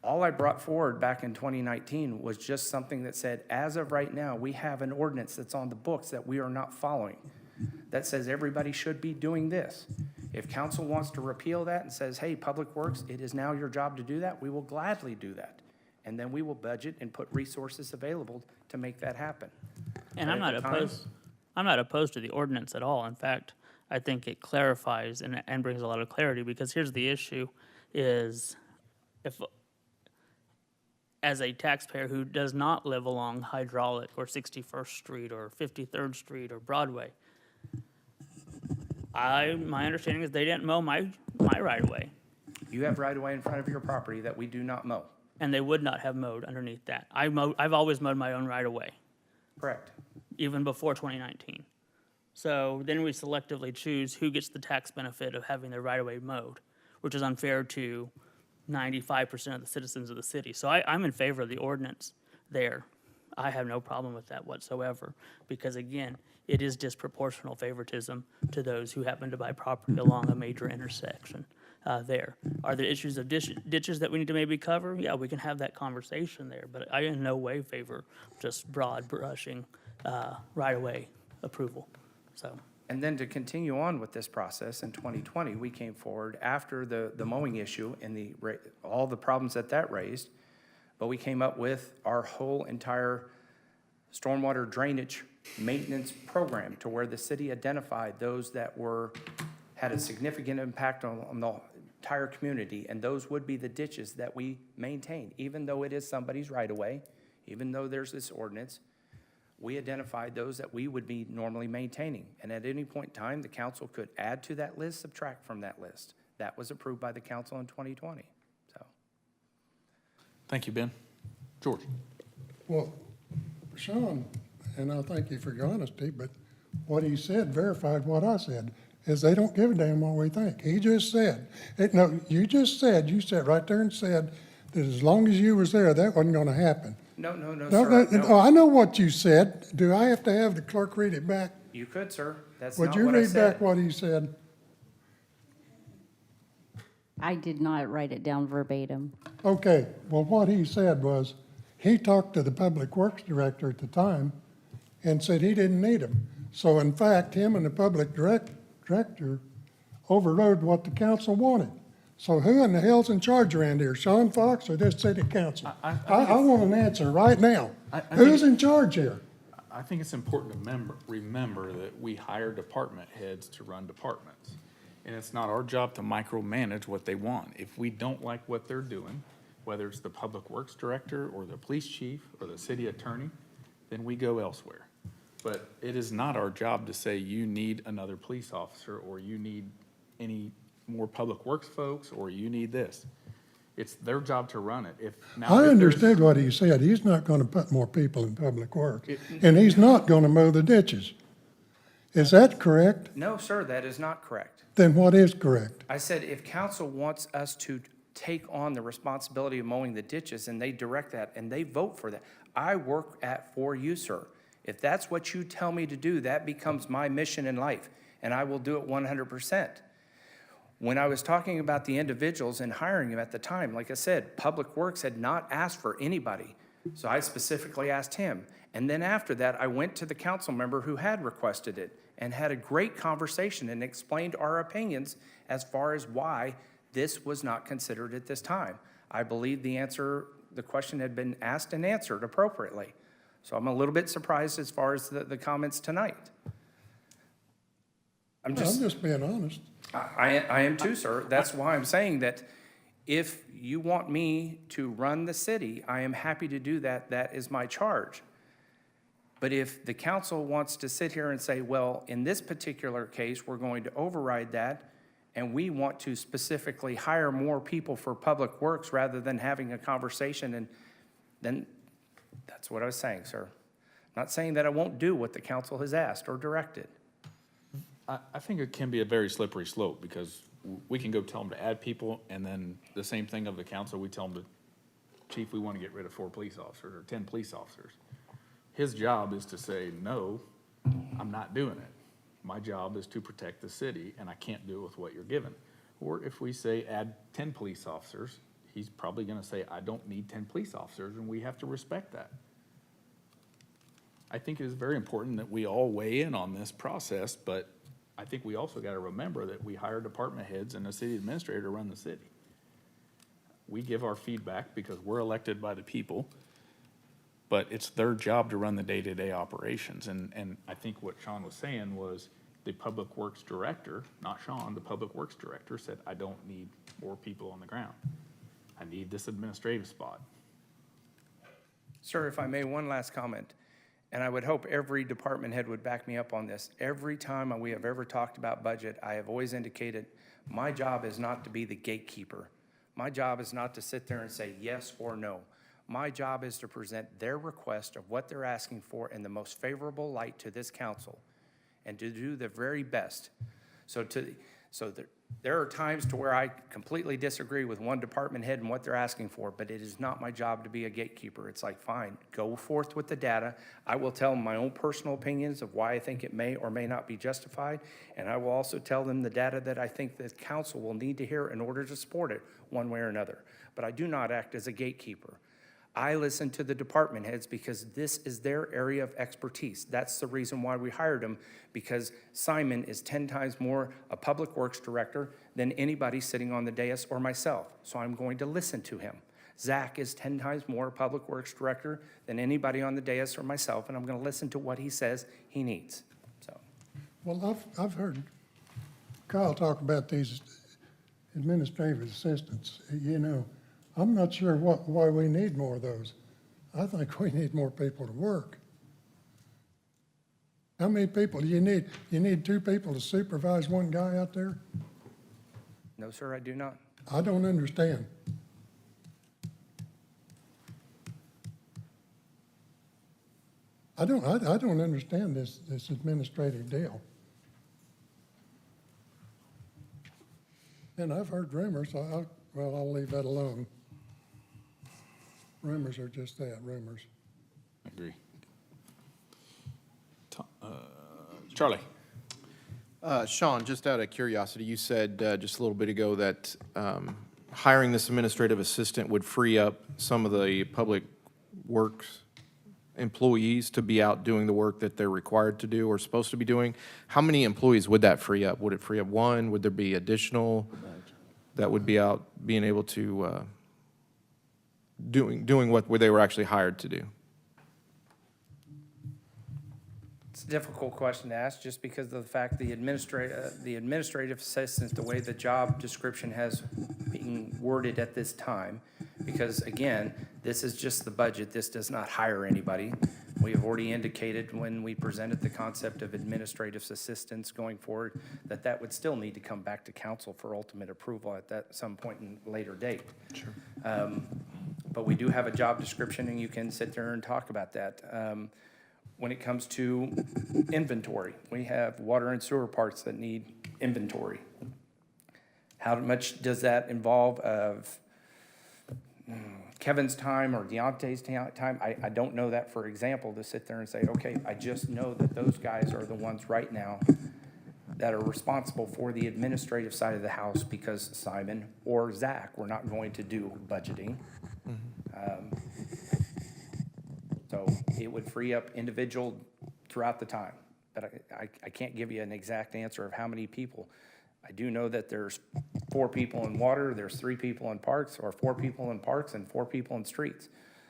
All I brought forward back in 2019 was just something that said, as of right now, we have an ordinance that's on the books that we are not following, that says everybody should be doing this. If council wants to repeal that and says, hey, Public Works, it is now your job to do that, we will gladly do that. And then we will budget and put resources available to make that happen. And But I'm at not the time- opposed to the ordinance at all. In fact, I think it clarifies and brings a lot of clarity, because here's the issue is if, as a taxpayer who does not live along Hydraulic or 61st Street or 53rd Street or Broadway, my understanding is they didn't mow my right of way, You have right of way in front of your property that we do not mow. and they would not have mowed underneath that. I've always mowed my own right of way, Correct. even before 2019. So then we selectively choose who gets the tax benefit of having their right-of-way mowed, which is unfair to 95% of the citizens of the city. So I'm in favor of the ordinance there. I have no problem with that whatsoever, because again, it is disproportional favoritism to those who happen to buy property along a major intersection there. Are there issues of ditches that we need to maybe cover? Yeah, we can have that conversation there, but I in no way favor just broad brushing right-of-way approval. So, And then to continue on with this process, in 2020, we came forward after the mowing issue and all the problems that raised, but we came up with our whole entire stormwater drainage maintenance program to where the city identified those that had a significant impact on the entire community, and those would be the ditches that we maintain. Even though it is somebody's right-of-way, even though there's this ordinance, we identified those that we would be normally maintaining. And at any point in time, the council could add to that list, subtract from that list. That was approved by the council in 2020, so. Thank you, Ben. George? Well, Sean, and I thank you for your honesty, but what he said verified what I said, is they don't give a damn what we think. He just said, you sat right there and said that as long as you was there, that wasn't gonna happen. No, No, sir. no, I know what you said. Do I have to have the clerk read it back? You could, sir. That's Would not you what I read back said. what he said? I did not write it down verbatim. Okay, well, what he said was, he talked to the Public Works Director at the time and said he didn't need him. So in fact, him and the Public Director overrode what the council wanted. So who in the hell's in charge around here, Sean Fox or this city council? I want an answer right now. Who's in charge here? I think it's important to remember that we hire department heads to run departments. And it's not our job to micromanage what they want. If we don't like what they're doing, whether it's the Public Works Director or the police chief or the city attorney, then we go elsewhere. But it is not our job to say you need another police officer, or you need any more Public Works folks, or you need this. It's their job to run it. I understood what he said. He's not gonna put more people in Public Works, and he's not gonna mow the ditches. Is that correct? No, sir, that is not correct. Then what is correct? I said if council wants us to take on the responsibility of mowing the ditches and they direct that and they vote for that, I work for you, sir. If that's what you tell me to do, that becomes my mission in life, and I will do it 100%. When I was talking about the individuals and hiring them at the time, like I said, Public Works had not asked for anybody. So I specifically asked him. And then after that, I went to the council member who had requested it and had a great conversation and explained our opinions as far as why this was not considered at this time. I believe the question had been asked and answered appropriately. So I'm a little bit surprised as far as the comments tonight. I'm just being honest. I am too, sir. That's why I'm saying that if you want me to run the city, I am happy to do that. That is my charge. But if the council wants to sit here and say, well, in this particular case, we're going to override that, and we want to specifically hire more people for public works rather than having a conversation, and then that's what I was saying, sir. Not saying that I won't do what the council has asked or directed. I think it can be a very slippery slope, because we can go tell them to add people, and then the same thing of the council, we tell them to, chief, we want to get rid of 4 police officers or 10 police officers. His job is to say, no, I'm not doing it. My job is to protect the city, and I can't do it with what you're given. Or if we say add 10 police officers, he's probably gonna say, I don't need 10 police officers, and we have to respect that. I think it is very important that we all weigh in on this process, but I think we also gotta remember that we hire department heads and a city administrator to run the city. We give our feedback because we're elected by the people, but it's their job to run the day-to-day operations. And I think what Sean was saying was the Public Works Director, not Sean, the Public Works Director said, I don't need more people on the ground. I need this administrative spot. Sir, if I may, one last comment, and I would hope every department head would back me up on this. Every time we have ever talked about budget, I have always indicated, my job is not to be the gatekeeper. My job is not to sit there and say yes or no. My job is to present their request of what they're asking for in the most favorable light to this council, and to do the very best. So there are times to where I completely disagree with one department head and what they're asking for, but it is not my job to be a gatekeeper. It's like, fine, go forth with the data. I will tell them my own personal opinions of why I think it may or may not be justified, and I will also tell them the data that I think the council will need to hear in order to support it one way or another. But I do not act as a gatekeeper. I listen to the department heads because this is their area of expertise. That's the reason why we hired him, because Simon is 10 times more a public works director than anybody sitting on the dais or myself. So I'm going to listen to him. Zach is 10 times more a public works director than anybody on the dais or myself, and I'm going to listen to what he says he needs. So, Well, I've heard Kyle talk about these administrative assistants. You know, I'm not sure why we need more of those. I think we need more people to work. How many people do you need? You need 2 people to supervise one guy out there? no, sir, I do not. I don't understand. I don't understand this administrative deal. And I've heard rumors, well, I'll leave that alone. Rumors are just that, rumors. I agree. Charlie? Sean, just out of curiosity, you said just a little bit ago that hiring this administrative assistant would free up some of the public works employees to be out doing the work that they're required to do or supposed to be doing. How many employees would that free up? Would it free up 1? Would there be additional that would be out being able to doing what they were actually hired to do? It's a difficult question to ask, just because of the fact the administrative assistants, the way the job description has been worded at this time, because again, this is just the budget, this does not hire anybody. We have already indicated when we presented the concept of administrative assistants going forward, that would still need to come back to council for ultimate approval at some point in a later date. Sure. But we do have a job description, and you can sit there and talk about that. When it comes to inventory, we have water and sewer parts that need inventory. How much does that involve of Kevin's time or Deontay's time? I don't know that, for example, to sit there and say, okay, I just know that those guys are the ones right now that are responsible for the administrative side of the house, because Simon or Zach were not going to do budgeting. So it would free up individual throughout the time. But I can't give you an exact answer of how many people. I do know that there's 4 people in water, there's 3 people in parks, or 4 people in parks and 4 people in streets.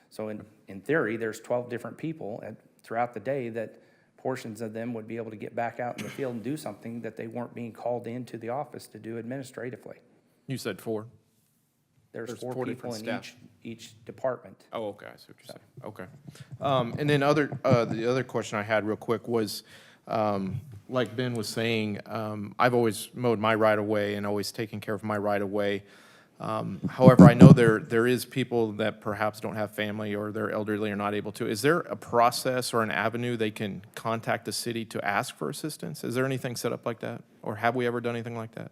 So in theory, there's 12 different people throughout the day that portions of them would be able to get back out in the field and do something that they weren't being called into the office to do administratively. You said 4? There's There's four four people different in staff. each department. Oh, okay, I see what you're saying, okay. And then the other question I had real quick was, like Ben was saying, I've always mowed my right-of-way and always taken care of my right-of-way. However, I know there is people that perhaps don't have family or they're elderly or not able to. Is there a process or an avenue they can contact the city to ask for assistance? Is there anything set up like that? Or have we ever done anything like that?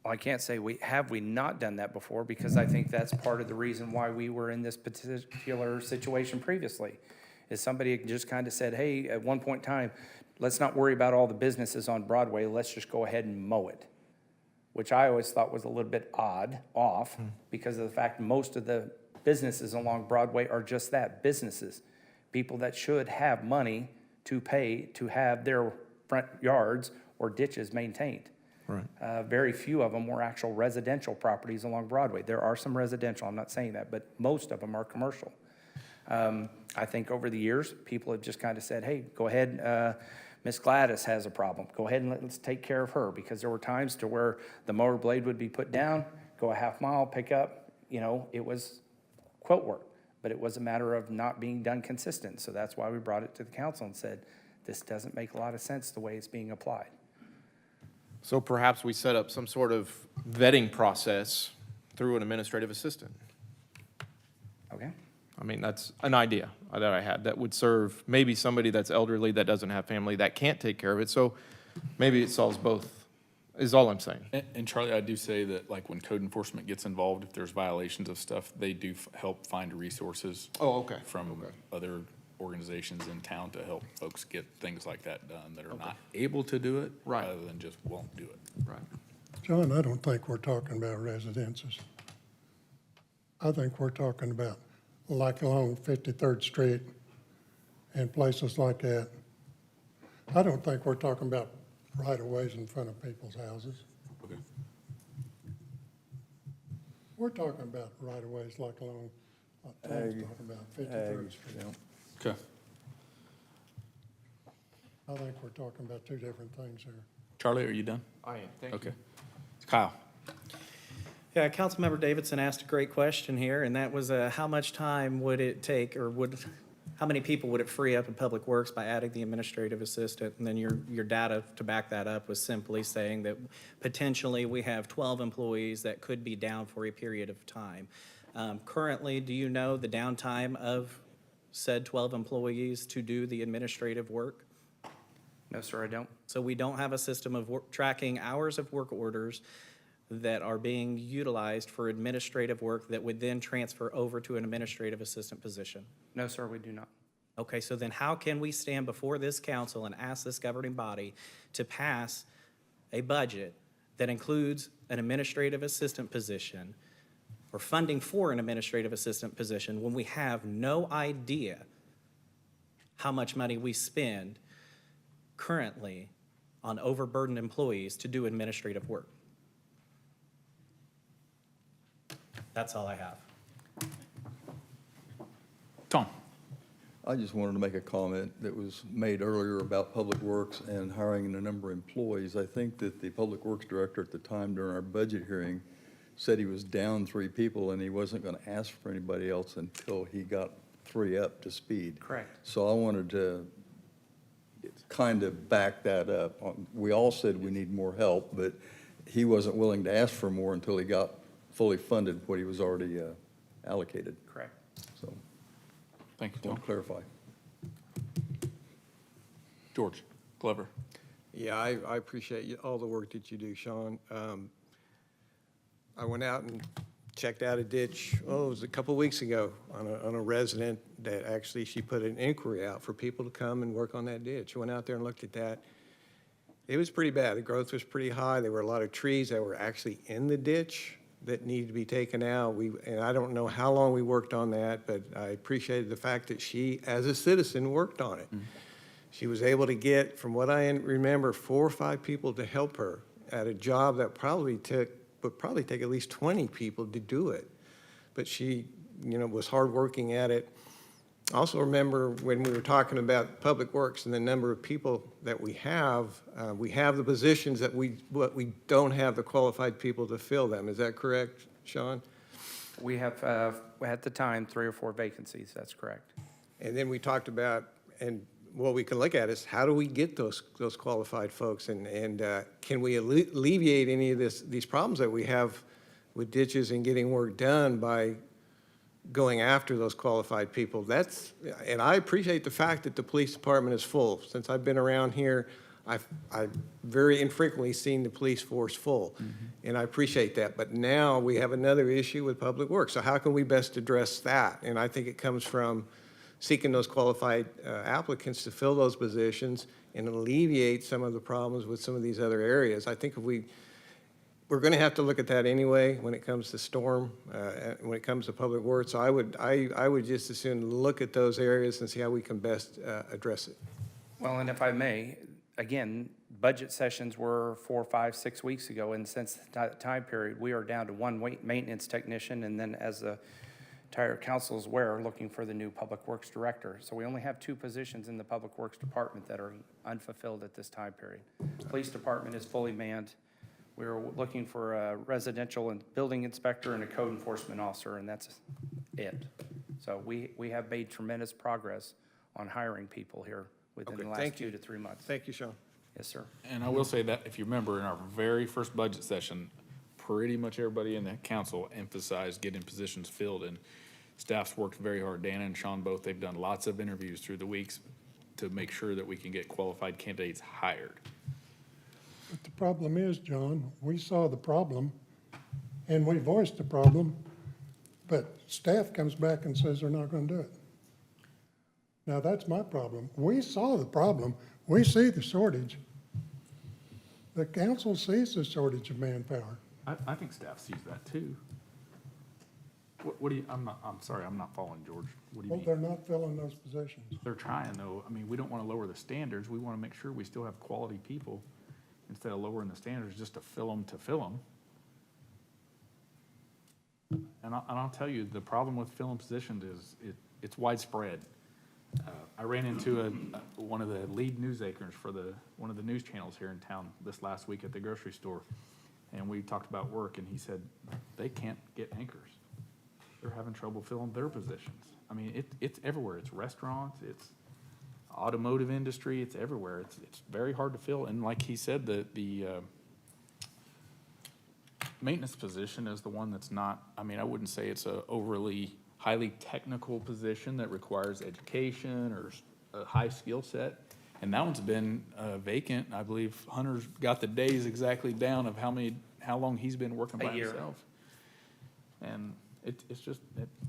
I can't say we not done that before, because I think that's part of the reason why we were in this particular situation previously. Is somebody just kind of said, hey, at one point in time, let's not worry about all the businesses on Broadway, let's just go ahead and mow it. Which I always thought was a little bit off, because of the fact most of the businesses along Broadway are just that, businesses. People that should have money to pay to have their front yards or ditches maintained. Right. Very few of them were actual residential properties along Broadway. There are some residential, I'm not saying that, but most of them are commercial. I think over the years, people have just kind of said, hey, go ahead, Miss Gladys has a problem. Go ahead and let's take care of her, because there were times to where the mower blade would be put down, go a half mile, pick up, it was quote work, but it was a matter of not being done consistent. So that's why we brought it to the council and said, this doesn't make a lot of sense the way it's being applied. So perhaps we set up some sort of vetting process through an administrative assistant. Okay? I mean, that's an idea that I had that would serve maybe somebody that's elderly, that doesn't have family, that can't take care of it. So maybe it solves both, is all I'm saying. And Charlie, I do say that, like, when code enforcement gets involved, if there's violations of stuff, they do help find resources. Oh, okay. From other organizations in town to help folks get things like that done that are not able to do it. Right. Rather than just won't do it. Right. John, I don't think we're talking about residences. I think we're talking about like along 53rd Street and places like that. I don't think we're talking about right-of-ways in front of people's houses. Okay. We're talking about right-of-ways like along, Tom's talking about 53rd Street. Okay. I think we're talking about two different things here. Charlie, are you done? I am, thank you. Okay. Kyle? Yeah, Councilmember Davidson asked a great question here, and that was how much time would it take, or how many people would it free up in Public Works by adding the administrative assistant? And then your data to back that up was simply saying that potentially we have 12 employees that could be down for a period of time. Currently, do you know the downtime of said 12 employees to do the administrative work? No, sir, I don't. So we don't have a system of tracking hours of work orders that are being utilized for administrative work that would then transfer over to an administrative assistant position. No, sir, we do not. Okay, so then how can we stand before this council and ask this governing body to pass a budget that includes an administrative assistant position or funding for an administrative assistant position when we have no idea how much money we spend currently on overburdened employees to do administrative work? That's all I have. Tom? I just wanted to make a comment that was made earlier about Public Works and hiring a number of employees. I think that the Public Works Director at the time during our budget hearing said he was down 3 people and he wasn't going to ask for anybody else until he got 3 up to speed. Correct. So I wanted to kind of back that up. We all said we need more help, but he wasn't willing to ask for more until he got fully funded what he was already allocated. Correct. So, Thank you, I want Tom. to clarify. George Glover? Yeah, I appreciate all the work that you do, Sean. I went out and checked out a ditch, it was a couple weeks ago, on a resident that actually, she put an inquiry out for people to come and work on that ditch. I went out there and looked at that. It was pretty bad. The growth was pretty high. There were a lot of trees that were actually in the ditch that needed to be taken out. And I don't know how long we worked on that, but I appreciated the fact that she, as a citizen, worked on it. She was able to get, from what I remember, 4 or 5 people to help her at a job that would probably take at least 20 people to do it. But she, was hardworking at it. I also remember when we were talking about Public Works and the number of people that we have the positions that we don't have the qualified people to fill them. Is that correct, Sean? We have, at the time, 3 or 4 vacancies, that's correct. And then we talked about, and what we can look at is how do we get those qualified folks? And can we alleviate any of these problems that we have with ditches and getting work done by going after those qualified people? And I appreciate the fact that the police department is full. Since I've been around here, I've very infrequently seen the police force full, and I appreciate that. But now we have another issue with public works. So how can we best address that? And I think it comes from seeking those qualified applicants to fill those positions and alleviate some of the problems with some of these other areas. I think if we're going to have to look at that anyway when it comes to storm, when it comes to public works. So I would just as soon look at those areas and see how we can best address it. Well, and if I may, again, budget sessions were 4, 5, 6 weeks ago, and since that time period, we are down to 1 maintenance technician, and then as the entire council is aware, looking for the new Public Works Director. So we only have 2 positions in the Public Works Department that are unfulfilled at this time period. Police Department is fully manned. We're looking for a residential and building inspector and a code enforcement officer, and that's it. So we have made tremendous progress on hiring people here within the last 2 to 3 months. Thank you, Sean. Yes, sir. And I will say that, if you remember, in our very first budget session, pretty much everybody in the council emphasized getting positions filled, and staff's worked very hard. Dana and Sean both, they've done lots of interviews through the weeks to make sure that we can get qualified candidates hired. But the problem is, John, we saw the problem and we voiced the problem, but staff comes back and says they're not going to do it. Now, that's my problem. We saw the problem. We see the shortage. The council sees the shortage of manpower. I think staff sees that too. What do you, I'm sorry, I'm not following, George. What do you Well, mean? they're not filling those positions. They're trying though. I mean, we don't want to lower the standards. We want to make sure we still have quality people instead of lowering the standards just to fill them. And I'll tell you, the problem with filling positions is it's widespread. I ran into one of the lead news anchors for one of the news channels here in town this last week at the grocery store. And we talked about work, and he said they can't get anchors. They're having trouble filling their positions. I mean, it's everywhere. It's restaurants, it's automotive industry, it's everywhere. It's very hard to fill. And like he said, the maintenance position is the one that's not, I mean, I wouldn't say it's a overly highly technical position that requires education or a high skill set. And that one's been vacant. I believe Hunter's got the days exactly down of how long he's been working by himself. And it's just,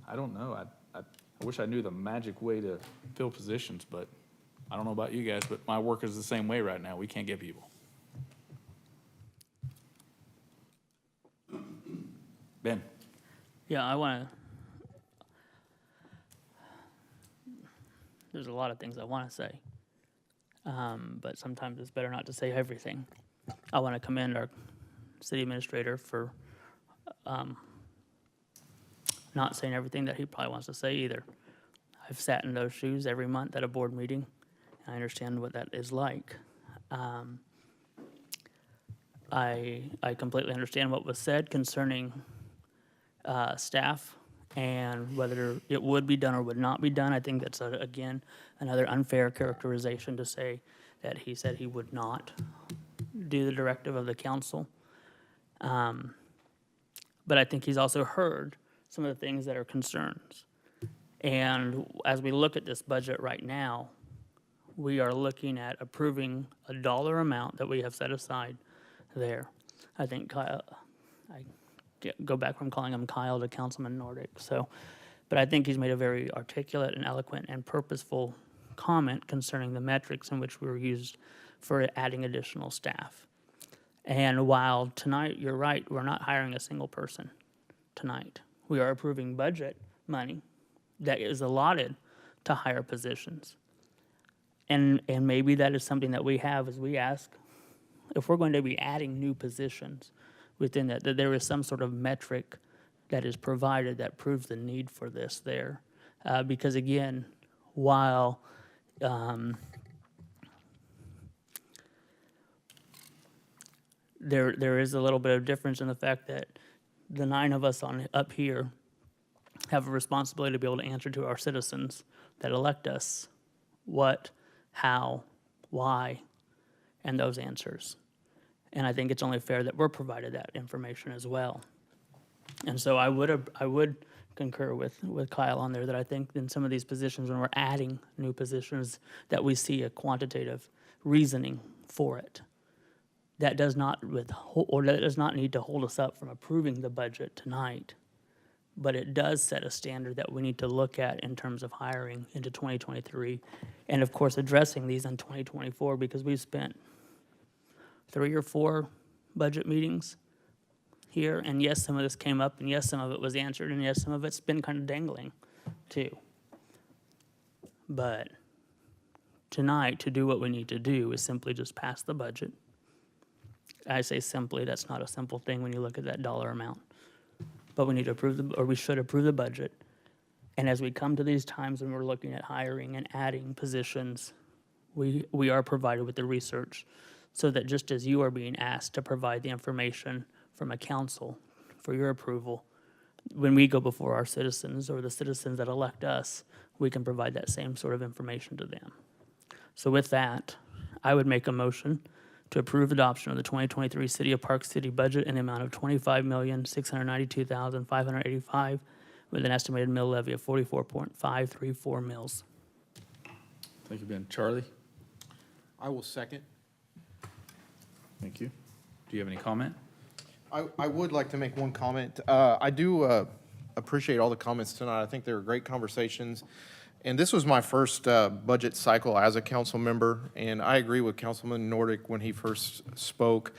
I don't know. I wish I knew the magic way to fill positions, but I don't know about you guys, but my work is the same way right now. We can't get people. Ben. Yeah, I want to, there's a lot of things I want to say, but sometimes it's better not to say everything. I want to commend our city administrator for not saying everything that he probably wants to say either. I've sat in those shoes every month at a board meeting. I understand what that is like. I completely understand what was said concerning staff and whether it would be done or would not be done. I think that's, again, another unfair characterization to say that he said he would not do the directive of the council. But I think he's also heard some of the things that are concerns. And as we look at this budget right now, we are looking at approving a dollar amount that we have set aside there. I think Kyle, go back from calling him Kyle to Councilman Nordick. So, but I think he's made a very articulate and eloquent and purposeful comment concerning the metrics in which we were used for adding additional staff. And while tonight, you're right, we're not hiring a single person tonight. We are approving budget money that is allotted to hire positions. And maybe that is something that we have as we ask, if we're going to be adding new positions within that there is some sort of metric that is provided that proves the need for this there. Because again, while there is a little bit of difference in the fact that the 9 of us up here have a responsibility to be able to answer to our citizens that elect us what, how, why, and those answers. And I think it's only fair that we're provided that information as well. And so I would concur with Kyle on there that I think in some of these positions, when we're adding new positions, that we see a quantitative reasoning for it. That does not need to hold us up from approving the budget tonight, but it does set a standard that we need to look at in terms of hiring into 2023, and of course addressing these in 2024, because we've spent 3 or 4 budget meetings here, and yes, some of this came up, and yes, some of it was answered, and yes, some of it's been kind of dangling too. But tonight, to do what we need to do is simply just pass the budget. I say simply, that's not a simple thing when you look at that dollar amount. But we need to we should approve the budget. And as we come to these times when we're looking at hiring and adding positions, we are provided with the research so that just as you are being asked to provide the information from a council for your approval, when we go before our citizens or the citizens that elect us, we can provide that same sort of information to them. So with that, I would make a motion to approve adoption of the 2023 City of Park City budget in the amount of $25,692,585 with an estimated mill levy of 44.534 mills. Thank you, Ben. Charlie? I will second. Thank you. Do you have any comment? I would like to make one comment. I do appreciate all the comments tonight. I think they were great conversations. And this was my first budget cycle as a council member, and I agree with Councilman Nordick when he first spoke.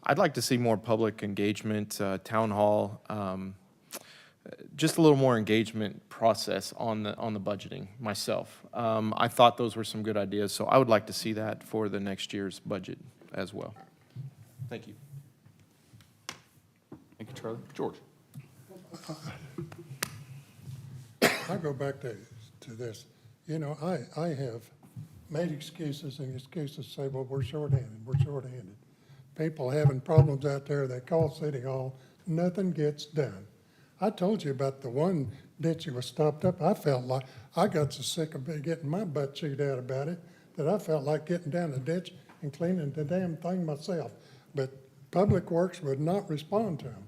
I'd like to see more public engagement, town hall, just a little more engagement process on the budgeting myself. I thought those were some good ideas, so I would like to see that for the next year's budget as well. Thank you. Thank you, Charlie. George? I go back to this. You know, I have made excuses, and excuses say, well, we're shorthanded. People having problems out there, they call City Hall, nothing gets done. I told you about the one ditch that was stopped up. I felt like, I got so sick of getting my butt chewed out about it, that I felt like getting down the ditch and cleaning the damn thing myself. But Public Works would not respond to them.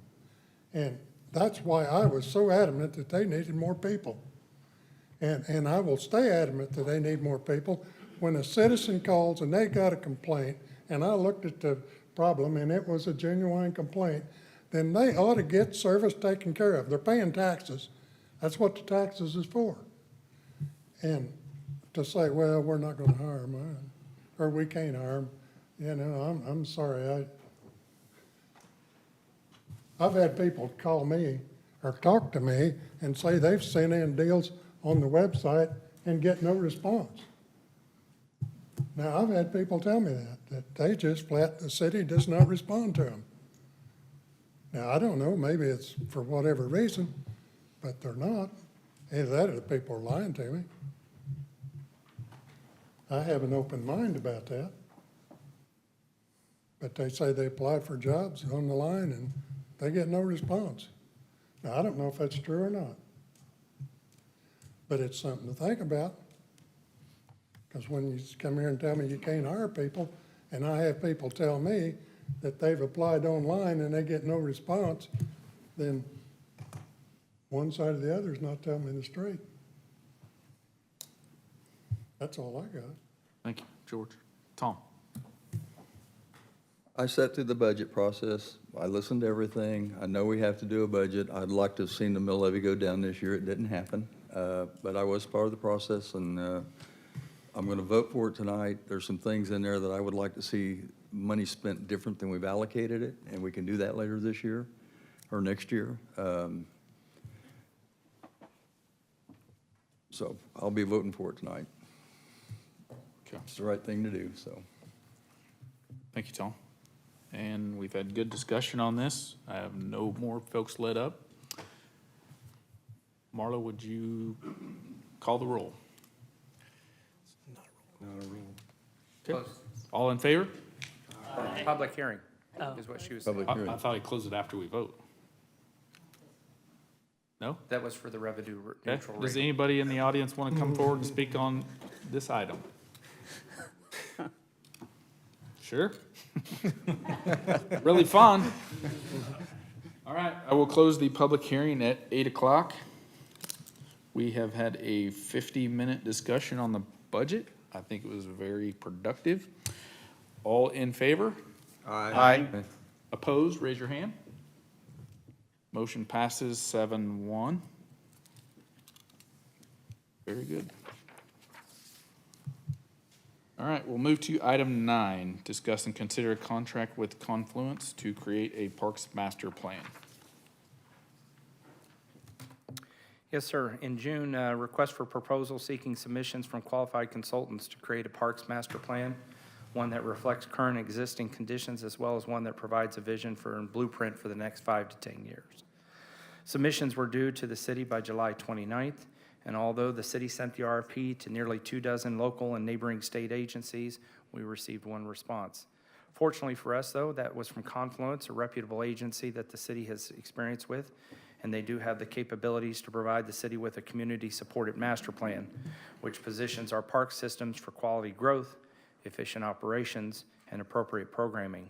And that's why I was so adamant that they needed more people. And I will stay adamant that they need more people. When a citizen calls and they got a complaint, and I looked at the problem and it was a genuine complaint, then they ought to get service taken care of. They're paying taxes. That's what the taxes is for. And to say, well, we're not gonna hire them, or we can't hire them, you know, I'm sorry. I've had people call me or talk to me and say they've sent in deals on the website and get no response. Now, I've had people tell me that they just flat, the city does not respond to them. Now, I don't know, maybe it's for whatever reason, but they're not. Either that or the people are lying to me. I have an open mind about that. But they say they applied for jobs on the line and they get no response. Now, I don't know if that's true or not. But it's something to think about. Because when you come here and tell me you can't hire people, and I have people tell me that they've applied online and they get no response, then one side or the other is not telling me the straight. That's all I got. Thank you, George. Tom? I sat through the budget process. I listened to everything. I know we have to do a budget. I'd like to have seen the mill levy go down this year. It didn't happen. But I was part of the process, and I'm going to vote for it tonight. There's some things in there that I would like to see money spent different than we've allocated it, and we can do that later this year or next year. So I'll be voting for it tonight. Okay. It's the right thing to do, so. Thank you, Tom. And we've had good discussion on this. I have no more folks lit up. Marla, would you call the roll? Not a rule. Okay. All in favor? Public hearing is what she was saying. Public I hearing. thought he closed it after we vote. No? That was for the revenue Okay. neutral Does rate. anybody in the audience want to come forward and speak on this item? Sure? Really fun. All right, I will close the public hearing at 8 o'clock. We have had a 50-minute discussion on the budget. I think it was very productive. All in favor? Aye. Opposed, raise your hand. Motion passes 7-1. Very good. All right, we'll move to item 9, discuss and consider a contract with Confluence to create a Parks Master Plan. Yes, sir. In June, request for proposal seeking submissions from qualified consultants to create a Parks Master Plan, one that reflects current existing conditions as well as one that provides a vision for and blueprint for the next 5 to 10 years. Submissions were due to the city by July 29th, and although the city sent the RFP to nearly 24 local and neighboring state agencies, we received 1 response. Fortunately for us, though, that was from Confluence, a reputable agency that the city has experience with, and they do have the capabilities to provide the city with a community-supported master plan, which positions our park systems for quality growth, efficient operations, and appropriate programming.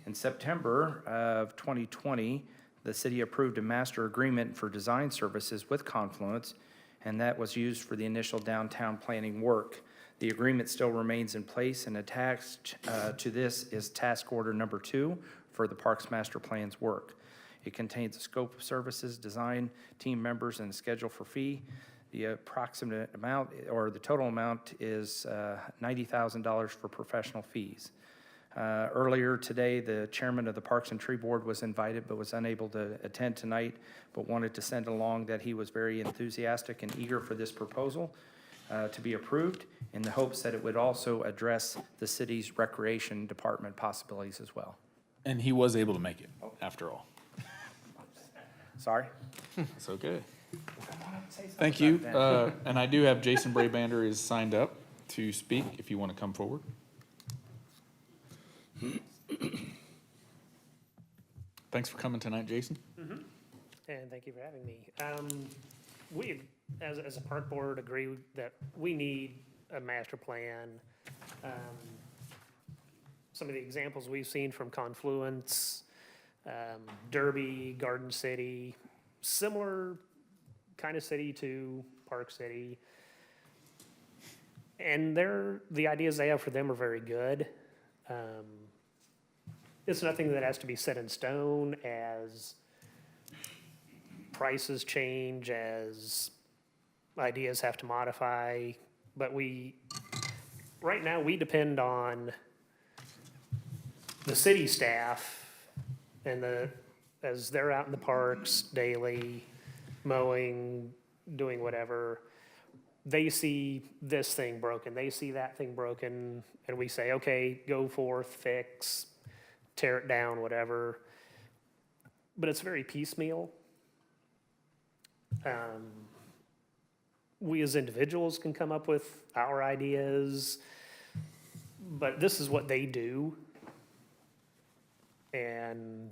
In September of 2020, the city approved a master agreement for design services with Confluence, and that was used for the initial downtown planning work. The agreement still remains in place, and attached to this is task order number 2 for the Parks Master Plan's work. It contains a scope of services, design, team members, and a schedule for fee. The approximate amount, or the total amount, is $90,000 for professional fees. Earlier today, the chairman of the Parks and Tree Board was invited but was unable to attend tonight, but wanted to send along that he was very enthusiastic and eager for this proposal to be approved, in the hopes that it would also address the city's recreation department possibilities as well. And he was able to make it, after all. Sorry? It's okay. Thank you. And I do have Jason Brabander is signed up to speak, if you want to come forward. Thanks for coming tonight, Jason. And thank you for having me. We, as a park board, agree that we need a master plan. Some of the examples we've seen from Confluence, Derby, Garden City, similar kind of city to Park City. And the ideas they have for them are very good. It's nothing that has to be set in stone as prices change, as ideas have to modify. But right now, we depend on the city staff and as they're out in the parks daily, mowing, doing whatever, they see this thing broken, they see that thing broken, and we say, okay, go forth, fix, tear it down, whatever. But it's very piecemeal. We as individuals can come up with our ideas, but this is what they do. And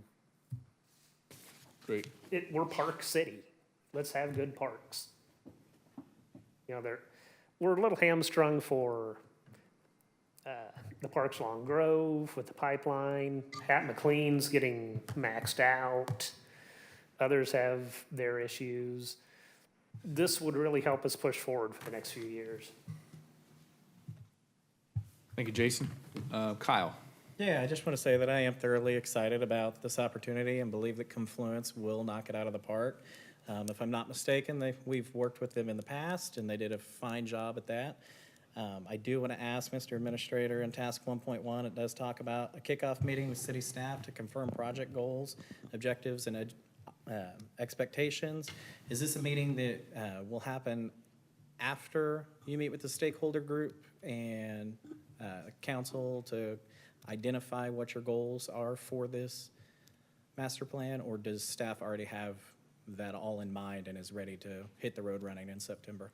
Great. we're Park City. Let's have good parks. You know, we're a little hamstrung for the parks along Grove with the pipeline. Hat McLean's getting maxed out. Others have their issues. This would really help us push forward for the next few years. Thank you, Jason. Kyle. Yeah, I just want to say that I am thoroughly excited about this opportunity and believe that Confluence will knock it out of the park. If I'm not mistaken, we've worked with them in the past, and they did a fine job at that. I do want to ask Mr. Administrator in Task 1.1, it does talk about a kickoff meeting with city staff to confirm project goals, objectives, and expectations. Is this a meeting that will happen after you meet with the stakeholder group and council to identify what your goals are for this master plan, or does staff already have that all in mind and is ready to hit the road running in September?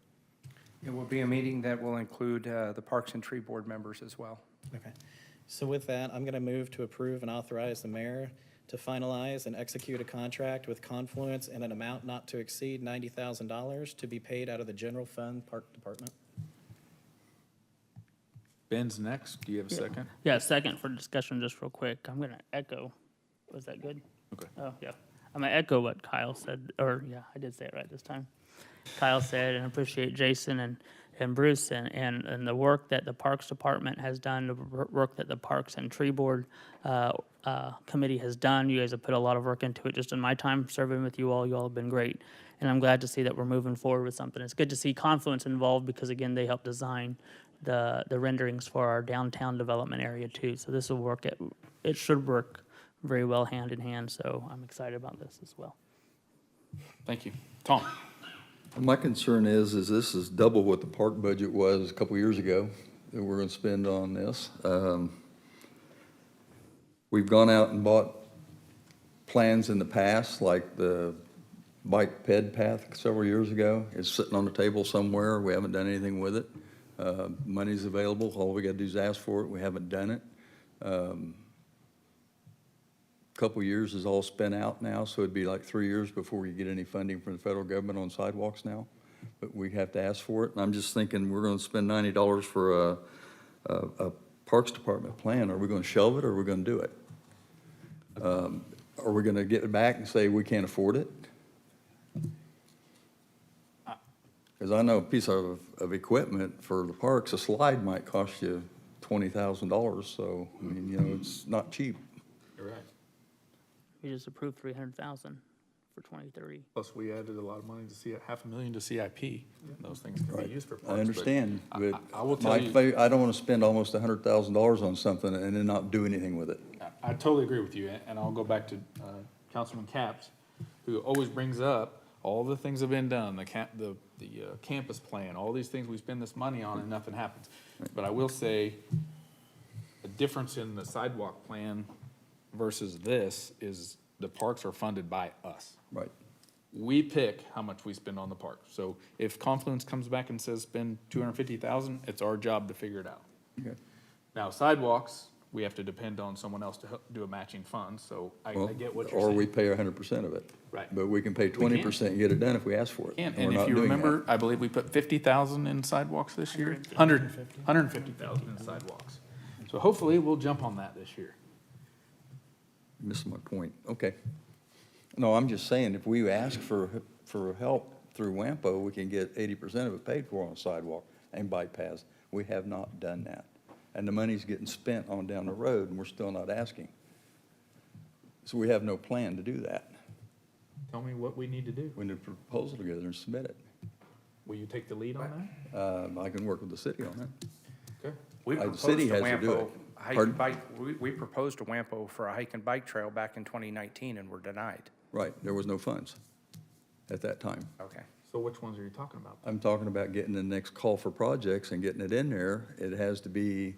It will be a meeting that will include the Parks and Tree Board members as well. Okay. So with that, I'm going to move to approve and authorize the mayor to finalize and execute a contract with Confluence in an amount not to exceed $90,000 to be paid out of the general fund, Park Department. Ben's next. Do you have a second? Yeah, second for discussion, just real quick. I'm gonna echo. Was that good? Okay. Oh, yeah. I'm gonna echo what Kyle said, or, yeah, I did say it right this time. Kyle said, and appreciate Jason and Bruce and the work that the Parks Department has done, the work that the Parks and Tree Board Committee has done. You guys have put a lot of work into it. Just in my time serving with you all have been great. And I'm glad to see that we're moving forward with something. It's good to see Confluence involved because, again, they helped design the renderings for our downtown development area too. So this will work, it should work very well hand in hand. So I'm excited about this as well. Thank you. Tom? My concern is this is double what the park budget was a couple years ago that we're gonna spend on this. We've gone out and bought plans in the past, like the bike ped path several years ago. It's sitting on the table somewhere. We haven't done anything with it. Money's available. All we gotta do is ask for it. We haven't done it. Couple years is all spent out now, so it'd be like 3 years before we get any funding from the federal government on sidewalks now. But we have to ask for it. And I'm just thinking, we're gonna spend $90 for a Parks Department plan. Are we gonna shelve it or are we gonna do it? Are we gonna get it back and say we can't afford it? Because I know a piece of equipment for the parks, a slide might cost you $20,000, so, I mean, you know, it's not cheap. You're right. We just approved 300,000 for 2030. Plus, we added a lot of money to $500,000 to CIP. Those things can be used for parks. I understand, but I will tell you, I don't want to spend almost $100,000 on something and then not do anything with it. I totally agree with you, and I'll go back to Councilman Capps, who always brings up all the things that have been done, the campus plan, all these things we spend this money on and nothing happens. But I will say, the difference in the sidewalk plan versus this is the parks are funded by us. Right. We pick how much we spend on the park. So if Confluence comes back and says spend $250,000, it's our job to figure it out. Okay. Now sidewalks, we have to depend on someone else to help do a matching fund, so I Well, get what you're or saying. we pay 100% of it. Right. But we can pay 20% and get it done if we ask for it. And we're if not you doing that. remember, I believe we put 50,000 in sidewalks this year. 150,000 in sidewalks. So hopefully we'll jump on that this year. Missing my point. Okay. No, I'm just saying, if we ask for help through WAMPO, we can get 80% of it paid for on a sidewalk and bike paths. We have not done that. And the money's getting spent on down the road, and we're still not asking. So we have no plan to do that. Tell me what we need to do. We need a proposal together and submit it. Will you take the lead on that? I can work with the city on it. Okay. We The proposed city a has to do Wampo it. hike and Pardon? bike, we proposed a Wampo for a hike and bike trail back in 2019 and were denied. Right, there was no funds at that time. Okay. So which ones are you talking about? I'm talking about getting the next call for projects and getting it in there. It has to be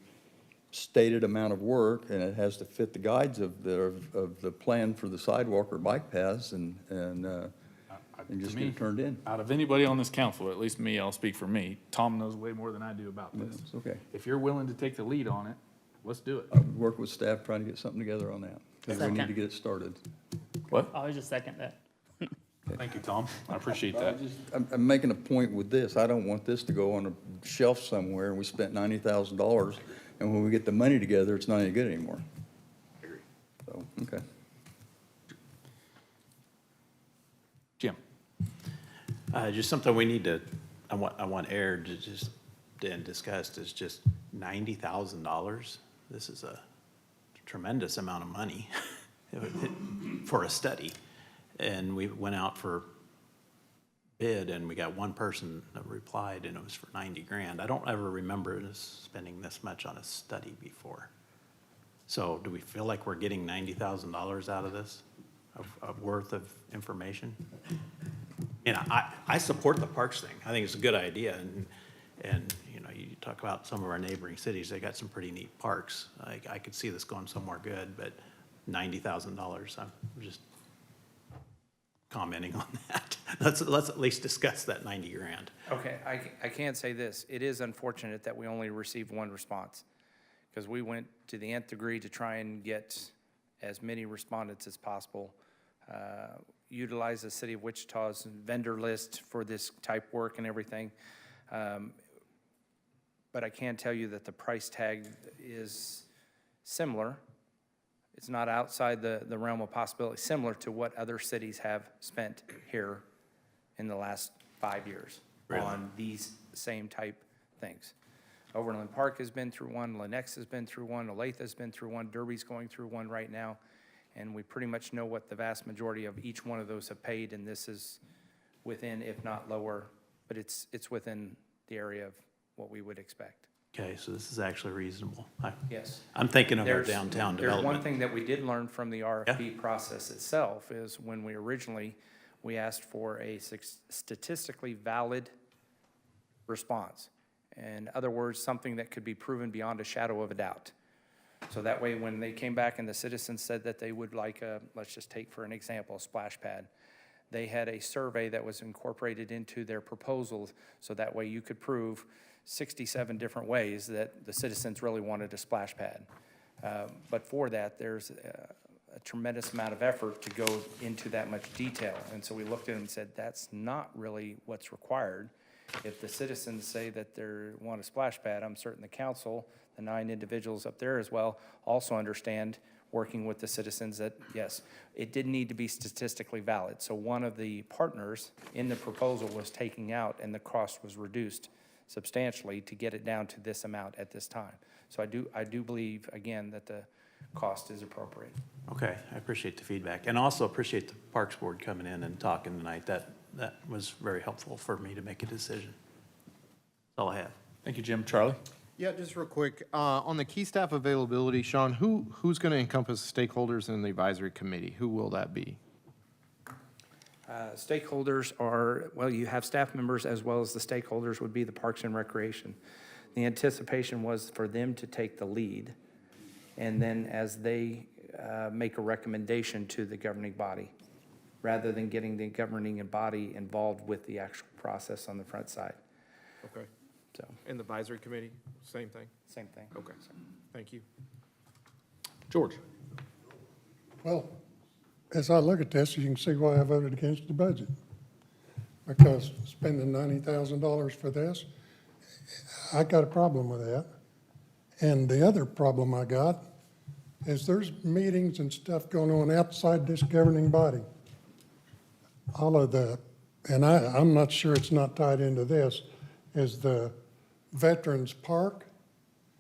stated amount of work, and it has to fit the guides of the plan for the sidewalk or bike paths, and just To get me, it turned in. Out of anybody on this council, at least me, I'll speak for me, Tom knows way more than I do about this. It's okay. If you're willing to take the lead on it, let's do it. I'll work with staff trying to get something together on that, because we need Second. to get it started. What? I was just second that. Thank you, Tom. I appreciate that. I'm making a point with this. I don't want this to go on a shelf somewhere, and we spent $90,000, and when we get the money together, it's not any good anymore. So, okay. Jim? Just something we need to, I want aired to just, and discussed is just $90,000. This is a tremendous amount of money for a study. And we went out for bid and we got one person that replied and it was for 90 grand. I don't ever remember us spending this much on a study before. So do we feel like we're getting $90,000 out of this, of worth of information? And I support the parks thing. I think it's a good idea. And you know, you talk about some of our neighboring cities, they got some pretty neat parks. I could see this going somewhere good, but $90,000, I'm just commenting on that. Let's at least discuss that 90 grand. Okay, I can say this. It is unfortunate that we only received one response because we went to the nth degree to try and get as many respondents as possible. Utilize the City of Wichita's vendor list for this type work and everything. But I can tell you that the price tag is similar. It's not outside the realm of possibility, similar to what other cities have spent here in the last 5 years on these same type things. Overland Park has been through one, Lenex has been through one, Olathe has been through one, Derby's going through one right now. And we pretty much know what the vast majority of each one of those have paid, and this is within, if not lower, but it's within the area of what we would expect. Okay, so this is actually reasonable. Yes. I'm thinking of our There's- downtown There's one development. thing that we did learn from the RFP process itself is when we asked for a statistically valid response. In other words, something that could be proven beyond a shadow of a doubt. So that way, when they came back and the citizens said that they would like a, let's just take for an example, a splash pad, they had a survey that was incorporated into their proposals, so that way you could prove 67 different ways that the citizens really wanted a splash pad. But for that, there's a tremendous amount of effort to go into that much detail. And so we looked at it and said, that's not really what's required. If the citizens say that they want a splash pad, I'm certain the council, the 9 individuals up there as well, also understand, working with the citizens, that yes, it did need to be statistically valid. So one of the partners in the proposal was taking out, and the cost was reduced substantially to get it down to this amount at this time. So I do believe, again, that the cost is appropriate. Okay, I appreciate the feedback, and also appreciate the Parks Board coming in and talking tonight. That was very helpful for me to make a decision. That's all I have. Thank you, Jim. Charlie? Yeah, just real quick, on the key staff availability, Sean, who's going to encompass stakeholders in the advisory committee? Who will that be? Stakeholders are, well, you have staff members as well as the stakeholders would be the Parks and Recreation. The anticipation was for them to take the lead, and then as they make a recommendation to the governing body, rather than getting the governing body involved with the actual process on the front side. Okay. So, And the advisory committee, same thing? same thing. Okay, thank you. George? Well, as I look at this, you can see why I voted against the budget. Because spending $90,000 for this, I got a problem with that. And the other problem I got is there's meetings and stuff going on outside this governing body. All of the, and I'm not sure it's not tied into this, is the Veterans Park.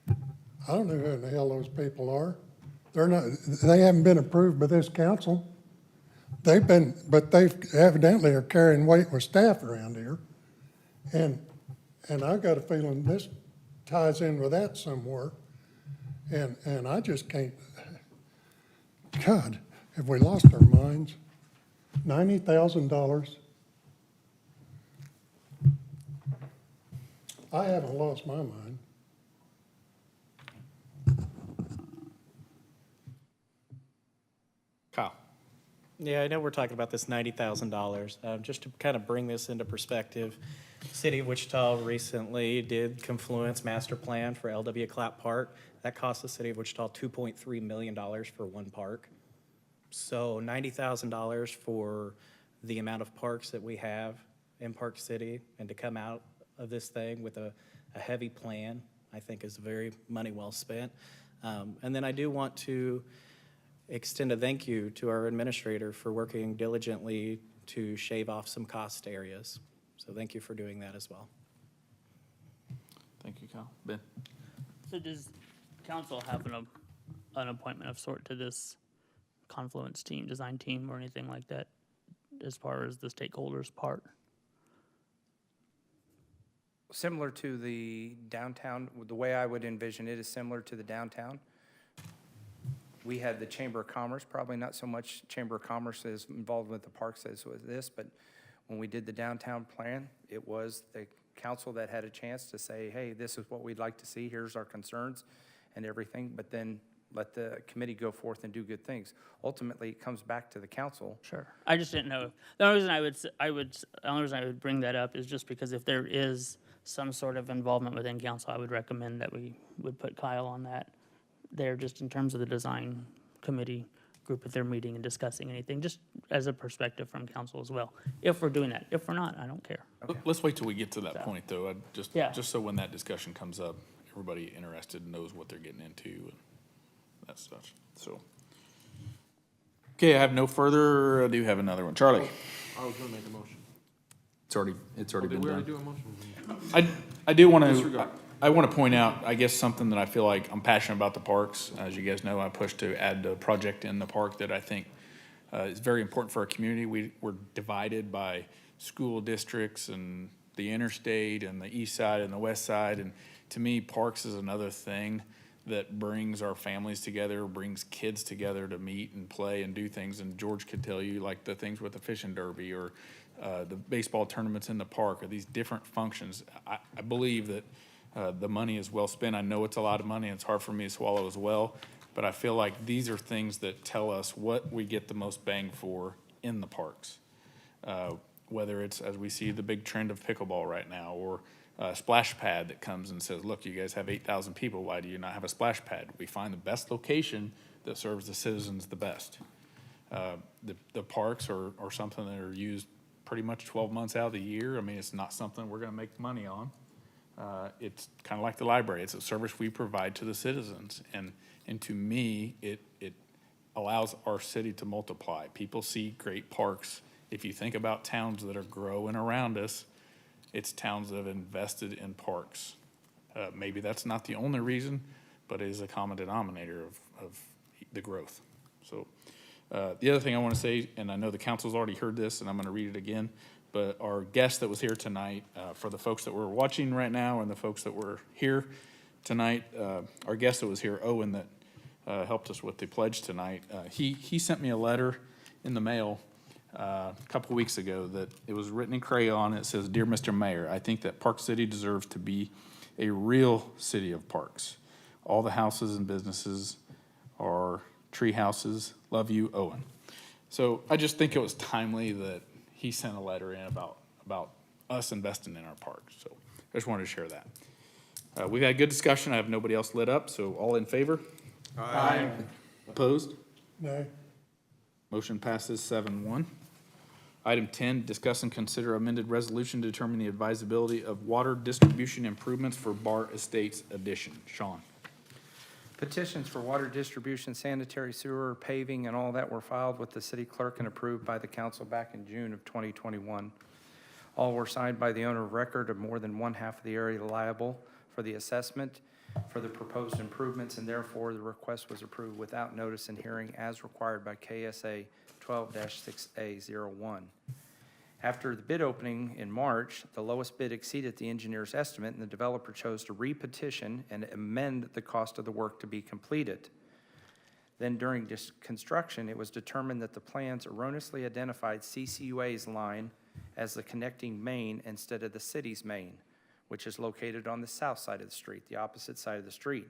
I don't know who the hell those people are. They haven't been approved by this council. But they evidently are carrying weight with staff around here. And I've got a feeling this ties in with that somewhere. And I just can't, God, have we lost our minds? $90,000. I haven't lost my mind. Kyle? Yeah, I know we're talking about this $90,000. Just to kind of bring this into perspective, City of Wichita recently did Confluence Master Plan for LW Clapp Park. That cost the City of Wichita $2.3 million for one park. So $90,000 for the amount of parks that we have in Park City, and to come out of this thing with a heavy plan, I think is very money well spent. And then I do want to extend a thank you to our administrator for working diligently to shave off some cost areas. So thank you for doing that as well. Thank you, Kyle. Ben? So does council have an appointment of sort to this Confluence team, design team, or anything like that, as far as the stakeholders part? Similar to the downtown, the way I would envision it is similar to the downtown. We had the Chamber of Commerce, probably not so much Chamber of Commerce is involved with the parks as with this, but when we did the downtown plan, it was the council that had a chance to say, hey, this is what we'd like to see, here's our concerns and everything, but then let the committee go forth and do good things. Ultimately, it comes back to the council. Sure. I just didn't know. The only reason the only reason I would bring that up is just because if there is some sort of involvement within council, I would recommend that we would put Kyle on that there, just in terms of the design committee group at their meeting and discussing anything, just as a perspective from council as well. If we're doing that, if we're not, I don't care. Let's wait till we get to that point, though. Yeah. Just so when that discussion comes up, everybody interested knows what they're getting into and that stuff, so. Okay, I have no further, I do have another one. Charlie? I was gonna make a motion. It's already been Did we done. already do a motion? I do want to, Disregard. I want to point out, I guess, something that I feel like I'm passionate about the parks. As you guys know, I pushed to add a project in the park that I think is very important for our community. We're divided by school districts and the interstate and the east side and the west side. And to me, parks is another thing that brings our families together, brings kids together to meet and play and do things. And George could tell you, like the things with the fishing derby or the baseball tournaments in the park or these different functions. I believe that the money is well spent. I know it's a lot of money and it's hard for me to swallow as well, but I feel like these are things that tell us what we get the most bang for in the parks. Whether it's, as we see the big trend of pickleball right now, or a splash pad that comes and says, look, you guys have 8,000 people, why do you not have a splash pad? We find the best location that serves the citizens the best. The parks are something that are used pretty much 12 months out of the year. I mean, it's not something we're gonna make money on. It's kind of like the library. It's a service we provide to the citizens. And to me, it allows our city to multiply. People see great parks. If you think about towns that are growing around us, it's towns that have invested in parks. Maybe that's not the only reason, but it is a common denominator of the growth. So the other thing I want to say, and I know the council's already heard this, and I'm going to read it again, but our guest that was here tonight, for the folks that were watching right now and the folks that were here tonight, our guest that was here, Owen, that helped us with the pledge tonight, he sent me a letter in the mail a couple weeks ago that it was written in crayon. It says, "Dear Mr. Mayor, I think that Park City deserves to be a real city of parks. All the houses and businesses are tree houses. Love you, Owen." So I just think it was timely that he sent a letter in about us investing in our parks. So I just wanted to share that. We've had a good discussion. I have nobody else lit up, so all in favor? Aye. Opposed? No, Motion passes 7-1. Item 10, discuss and consider amended resolution to determine the advisability of water distribution improvements for Bar Estates addition. Sean. Petitions for water distribution, sanitary sewer, paving, and all that were filed with the city clerk and approved by the council back in June of 2021. All were signed by the owner of record of more than one half of the area liable for the assessment for the proposed improvements, and therefore the request was approved without notice and hearing as required by KSA 12-6A01. After the bid opening in March, the lowest bid exceeded the engineer's estimate, and the developer chose to repetition and amend the cost of the work to be completed. Then during construction, it was determined that the plans erroneously identified CCUA's line as the connecting main instead of the city's main, which is located on the south side of the street, the opposite side of the street.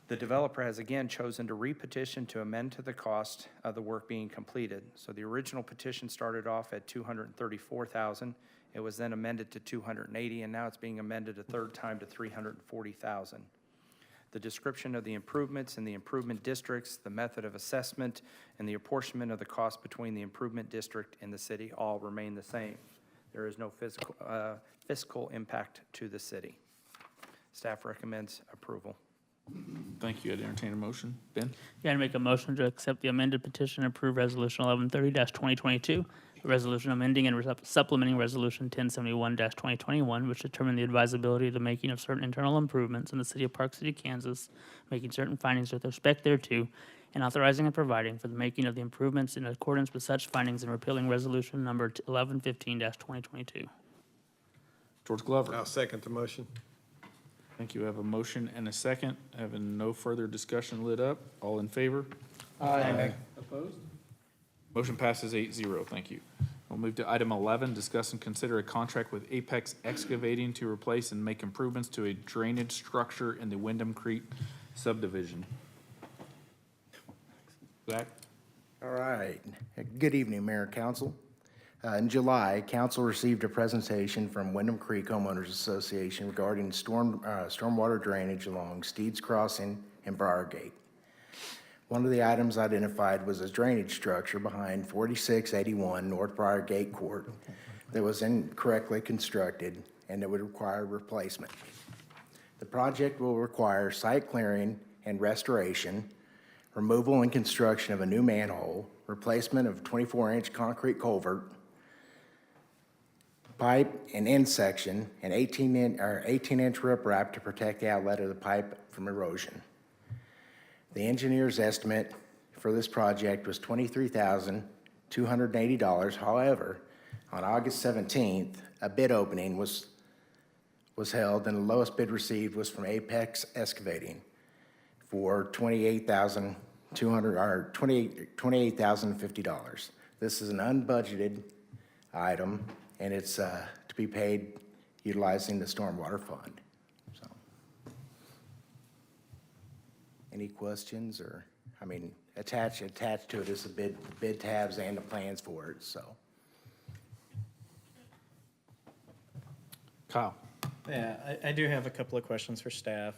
The developer has again chosen to repetition to amend to the cost of the work being completed. So the original petition started off at $234,000. It was then amended to $280,000, and now it's being amended a third time to $340,000. The description of the improvements and the improvement districts, the method of assessment, and the apportionment of the cost between the improvement district and the city all remain the same. There is no fiscal impact to the city. Staff recommends approval. Thank you. I'd entertain a motion. Ben? Yeah, I make a motion to accept the amended petition and approve Resolution 1130-2022, a resolution amending and supplementing Resolution 1071-2021, which determined the advisability of the making of certain internal improvements in the city of Park City, Kansas, making certain findings with respect thereto, and authorizing and providing for the making of the improvements in accordance with such findings and repealing Resolution number 1115-2022. George Glover. I'll second the motion. Thank you. I have a motion and a second. Having no further discussion lit up. All in favor? Aye. Opposed? Motion passes 8-0. Thank you. We'll move to item 11, discuss and consider a contract with Apex Excavating to replace and make improvements to a drainage structure in the Wyndham Creek subdivision. Zach? All right. Good evening, Mayor and Council. In July, Council received a presentation from Wyndham Creek Homeowners Association regarding stormwater drainage along Steeds Crossing and Briargate. One of the items identified was a drainage structure behind 4681 North Briar Gate Court that was incorrectly constructed and that would require replacement. The project will require site clearing and restoration, removal and construction of a new manhole, replacement of 24-inch concrete culvert, pipe and end section, and 18-inch riprap to protect the outlet of the pipe from erosion. The engineer's estimate for this project was $23,280. However, on August 17th, a bid opening was held, and the lowest bid received was from Apex Excavating for $28,050. This is an unbudgeted item, and it's to be paid utilizing the stormwater fund. So, any questions, or, I mean, attached to it is the bid tabs and the plans for it, so. Kyle? Yeah, I do have a couple of questions for staff.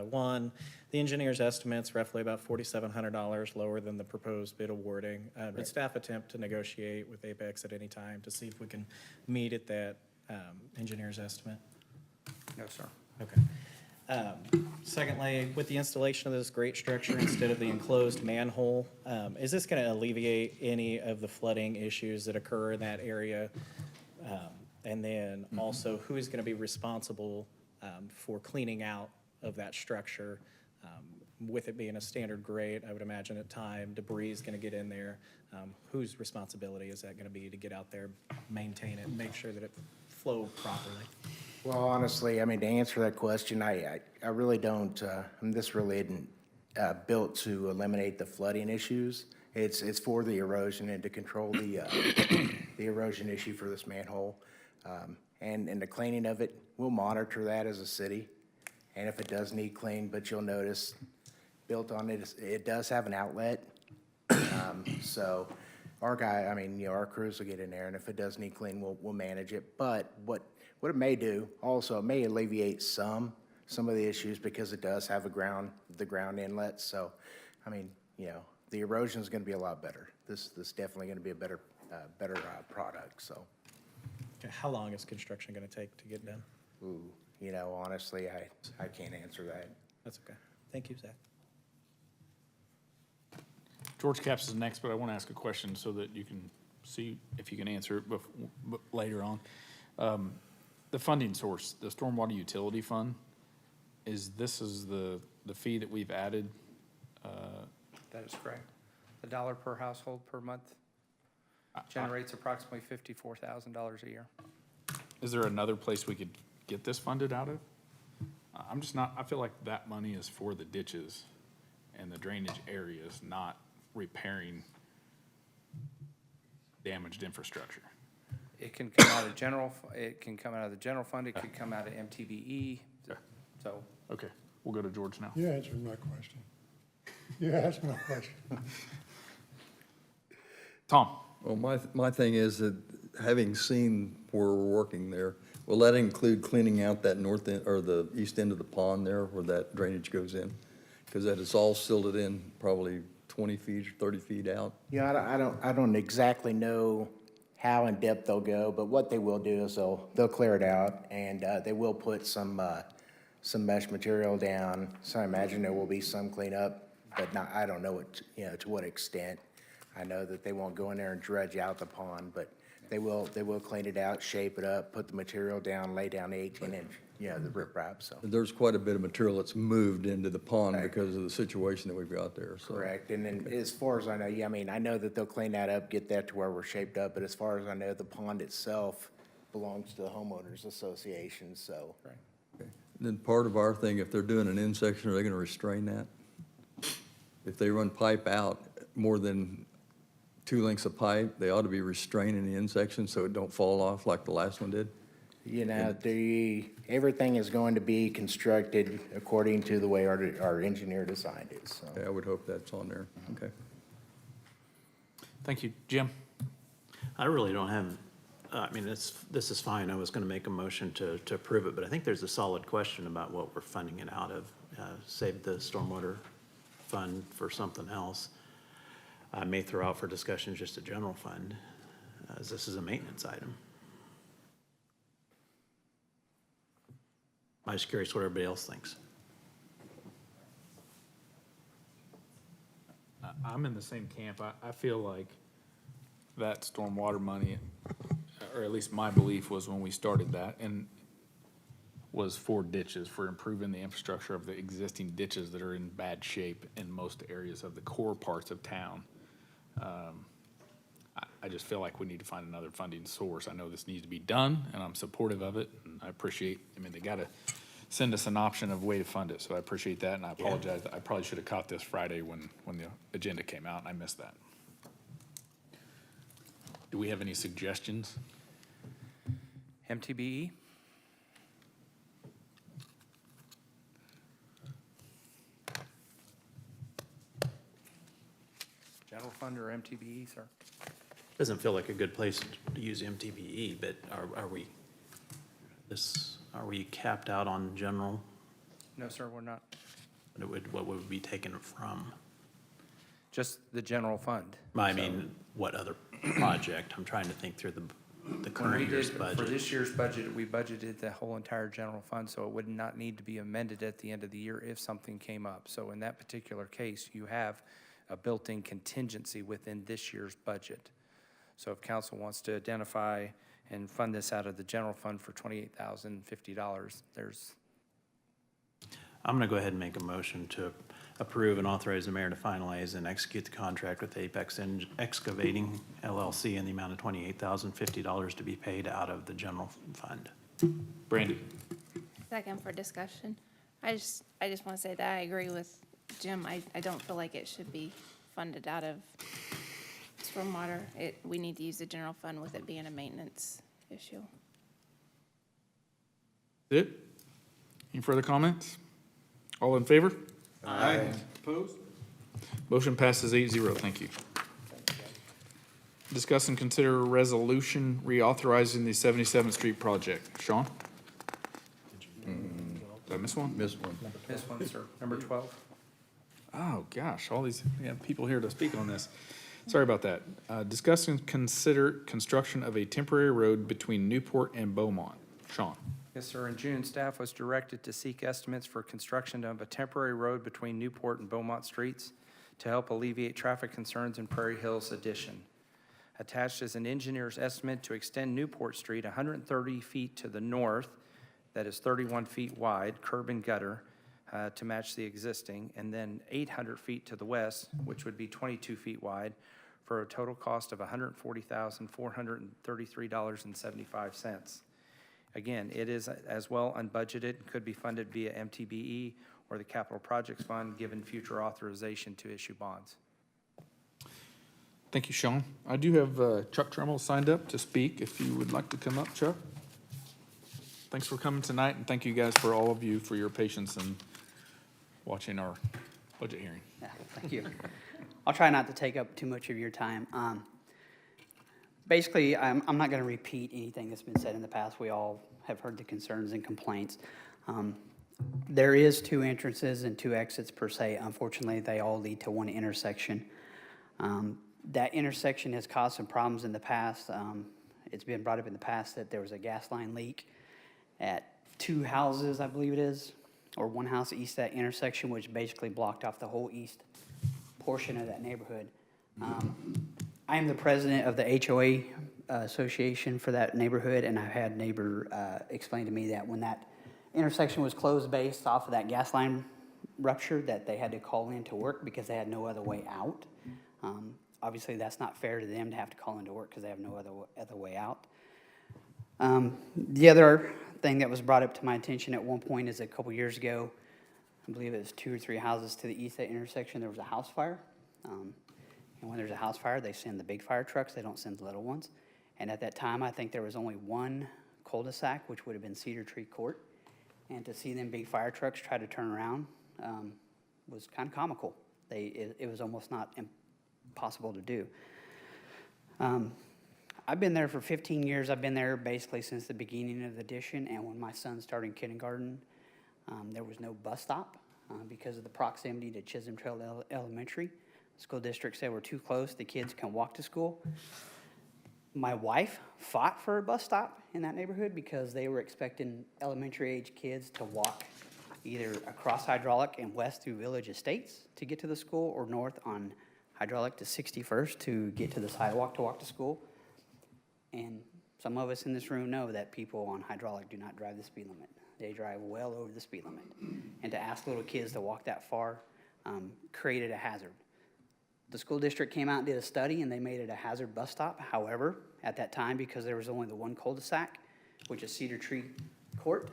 One, the engineer's estimate's roughly about $4,700 lower than the proposed bid awarding. Did staff attempt to negotiate with Apex at any time to see if we can meet at that engineer's estimate? No, sir. Okay. Secondly, with the installation of this grate structure instead of the enclosed manhole, is this going to alleviate any of the flooding issues that occur in that area? And then also, who is going to be responsible for cleaning out of that structure? With it being a standard grate, I would imagine at time debris is going to get in there. Whose responsibility is that going to be to get out there, maintain it, and make sure that it flowed properly? Well, honestly, I mean, to answer that question, I really don't, this really isn't built to eliminate the flooding issues. It's for the erosion and to control the erosion issue for this manhole. And the cleaning of it, we'll monitor that as a city. And if it does need cleaned, but you'll notice built on it, it does have an outlet. So our our crews will get in there, and if it does need clean, we'll manage it. But what it may do, also, it may alleviate some of the issues because it does have the ground inlet. So, I mean, the erosion is going to be a lot better. This definitely going to be a better product, so. How long is construction going to take to get done? Ooh, honestly, I can't answer that. That's okay. Thank you, Zach. George Capps is next, but I want to ask a question so that you can see if you can answer it later on. The funding source, the Stormwater Utility Fund, is the fee that we've added? That is correct. The dollar per household per month generates approximately $54,000 a year. Is there another place we could get this funded out of? I'm just not, I feel like that money is for the ditches and the drainage areas, not repairing damaged infrastructure. It can come out of it can come out of the general fund, it could come out of MTBE, so. Okay, we'll go to George now. You answered my question. You asked my question. Tom? Well, my thing is that having seen where we're working there, will that include cleaning out that north end or the east end of the pond there where that drainage goes in? Because that is all silted in probably 20 feet or 30 feet out. I don't exactly know how in depth they'll go, but what they will do is they'll clear it out, and they will put some mesh material down. So I imagine there will be some cleanup, but I don't know to what extent. I know that they won't go in there and dredge out the pond, but they will clean it out, shape it up, put the material down, lay down the 18-inch, the riprap, so. There's quite a bit of material that's moved into the pond because of the situation that we've got there, so. Correct, and then as far as I know, I know that they'll clean that up, get that to where we're shaped up, but as far as I know, the pond itself belongs to the homeowners association, so. Okay. Then part of our thing, if they're doing an end section, are they gonna restrain that? If they run pipe out more than 2 lengths of pipe, they ought to be restraining the end section so it don't fall off like the last one did. Everything is going to be constructed according to the way our engineer designed it, so. Yeah, I would hope that's on there, okay. Thank you. Jim? I really don't have, this is fine. I was going to make a motion to approve it, but I think there's a solid question about what we're funding it out of. Save the stormwater fund for something else. I may throw out for discussion just a general fund, as this is a maintenance item. I'm just curious what everybody else thinks. I'm in the same camp. I feel like that stormwater money, or at least my belief was when we started that, and was for ditches, for improving the infrastructure of the existing ditches that are in bad shape in most areas of the core parts of town. I just feel like we need to find another funding source. I know this needs to be done, and I'm supportive of it, and I appreciate, they gotta send us an option of way to fund it, so I appreciate that, and I apologize. I probably should have caught this Friday when the agenda came out, and I missed that. Do we have any suggestions? MTBE? General fund or MTBE, sir? Doesn't feel like a good place to use MTBE, but are we capped out on general? No, sir, we're not. What would be taken from? Just the general fund. I mean, what other project? I'm trying to think through the When we current year's did, budget. for this year's budget, we budgeted the whole entire general fund, so it would not need to be amended at the end of the year if something came up. So in that particular case, you have a built-in contingency within this year's budget. So if council wants to identify and fund this out of the general fund for $28,050, there's, I'm gonna go ahead and make a motion to approve and authorize the mayor to finalize and execute the contract with Apex Excavating LLC in the amount of $28,050 to be paid out of the general fund. Brandy? Second for discussion. I just want to say that I agree with Jim. I don't feel like it should be funded out of stormwater. We need to use the general fund with it being a maintenance issue. That's it? Any further comments? All in favor? Aye. Opposed? Motion passes 8-0. Thank you. Discuss and consider a resolution reauthorizing the 77th Street project. Sean? Did I miss one? Missed one. this one, sir, number 12. Oh, gosh, all these, we have people here to speak on this. Sorry about that. Discuss and consider construction of a temporary road between Newport and Beaumont. Sean? Yes, sir. In June, staff was directed to seek estimates for construction of a temporary road between Newport and Beaumont Streets to help alleviate traffic concerns in Prairie Hills addition. Attached is an engineer's estimate to extend Newport Street 130 feet to the north, that is 31 feet wide, curb and gutter, to match the existing, and then 800 feet to the west, which would be 22 feet wide, for a total cost of $140,433.75. Again, it is as well unbudgeted, could be funded via MTBE or the Capital Projects Fund, given future authorization to issue bonds. Thank you, Sean. I do have Chuck Trumbull signed up to speak. If you would like to come up, Chuck. Thanks for coming tonight, and thank you guys for all of you for your patience and watching our budget hearing. Yeah, thank you. I'll try not to take up too much of your time. Basically, I'm not going to repeat anything that's been said in the past. We all have heard the concerns and complaints. There is 2 entrances and 2 exits per se. Unfortunately, they all lead to one intersection. That intersection has caused some problems in the past. It's been brought up in the past that there was a gas line leak at 2 houses, I believe it is, or 1 house east of that intersection, which basically blocked off the whole east portion of that neighborhood. I am the president of the HOA association for that neighborhood, and I've had a neighbor explain to me that when that intersection was closed based off of that gas line rupture, that they had to call in to work because they had no other way out. Obviously, that's not fair to them to have to call into work because they have no other way out. The other thing that was brought up to my attention at one point is a couple years ago, I believe it was 2 or 3 houses to the east of that intersection, there was a house fire. And when there's a house fire, they send the big fire trucks, they don't send the little ones. And at that time, I think there was only 1 cul-de-sac, which would have been Cedar Tree Court. And to see them big fire trucks try to turn around was kind of comical. It was almost not impossible to do. I've been there for 15 years. I've been there basically since the beginning of the addition, and when my son started kindergarten, there was no bus stop. because of the proximity to Chisholm Trail Elementary. School district said we're too close, the kids can walk to school. My wife fought for a bus stop in that neighborhood because they were expecting elementary age kids to walk either across Hydraulic and west through Village Estates to get to the school, or north on Hydraulic to 61st to get to the sidewalk to walk to school. And some of us in this room know that people on Hydraulic do not drive the speed limit. They drive well over the speed limit. And to ask little kids to walk that far created a hazard. The school district came out and did a study, and they made it a hazard bus stop. However, at that time, because there was only the one cul-de-sac, which is Cedar Tree Court,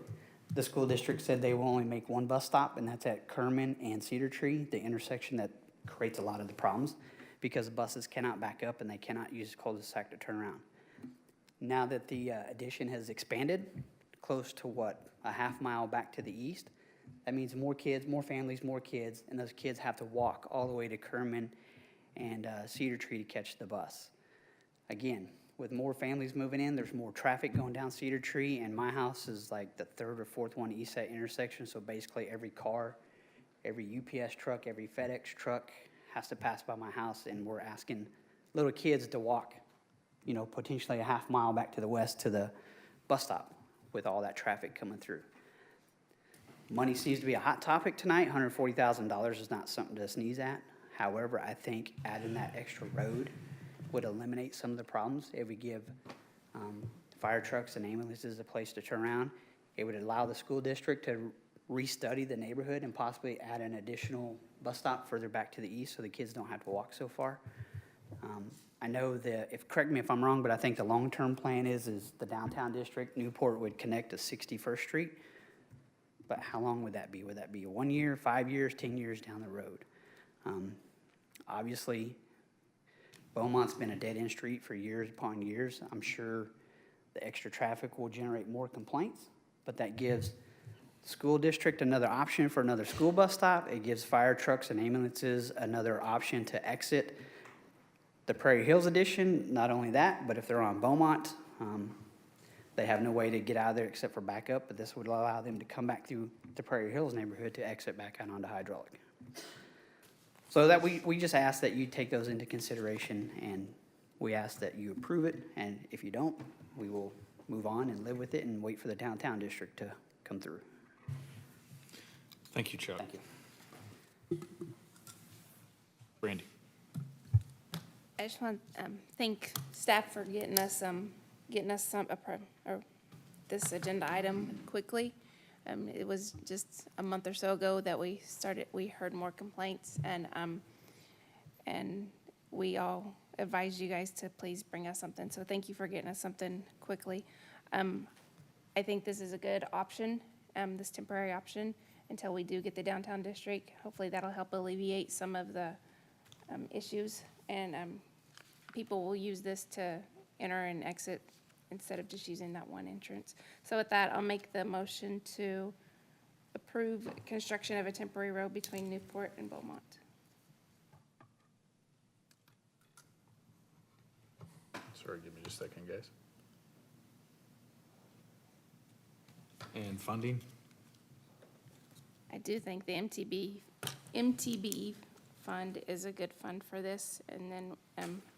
the school district said they will only make one bus stop, and that's at Kerman and Cedar Tree, the intersection that creates a lot of the problems, because buses cannot back up and they cannot use cul-de-sac to turn around. Now that the addition has expanded close to a half mile back to the east, that means more kids, more families, more kids, and those kids have to walk all the way to Kerman and Cedar Tree to catch the bus. Again, with more families moving in, there's more traffic going down Cedar Tree, and my house is like the third or fourth one east that intersection, so basically every car, every UPS truck, every FedEx truck has to pass by my house, and we're asking little kids to walk, potentially a half mile back to the west to the bus stop with all that traffic coming through. Money seems to be a hot topic tonight. $140,000 is not something to sneeze at. However, I think adding that extra road would eliminate some of the problems. It would give fire trucks and ambulances a place to turn around. It would allow the school district to restudy the neighborhood and possibly add an additional bus stop further back to the east so the kids don't have to walk so far. I know correct me if I'm wrong, but I think the long-term plan is the downtown district, Newport would connect to 61st Street. But how long would that be? Would that be 1 year, 5 years, 10 years down the road? Obviously, Beaumont's been a dead-end street for years upon years. I'm sure the extra traffic will generate more complaints, but that gives the school district another option for another school bus stop. It gives fire trucks and ambulances another option to exit the Prairie Hills addition. Not only that, but if they're on Beaumont, they have no way to get out of there except for backup, but this would allow them to come back through the Prairie Hills neighborhood to exit back out onto Hydraulic. So that we just ask that you take those into consideration, and we ask that you approve it, and if you don't, we will move on and live with it and wait for the downtown district to come through. Thank you, Chuck. Thank you. Brandy. I just want to thank staff for getting us this agenda item quickly. It was just a month or so ago that we heard more complaints, and we all advised you guys to please bring us something. So thank you for getting us something quickly. I think this is a good option, this temporary option, until we do get the downtown district. Hopefully that'll help alleviate some of the issues, and people will use this to enter and exit instead of just using that one entrance. So with that, I'll make the motion to approve construction of a temporary road between Newport and Beaumont. Sorry, give me just a second, guys. And funding? I do think the MTBE fund is a good fund for this, and then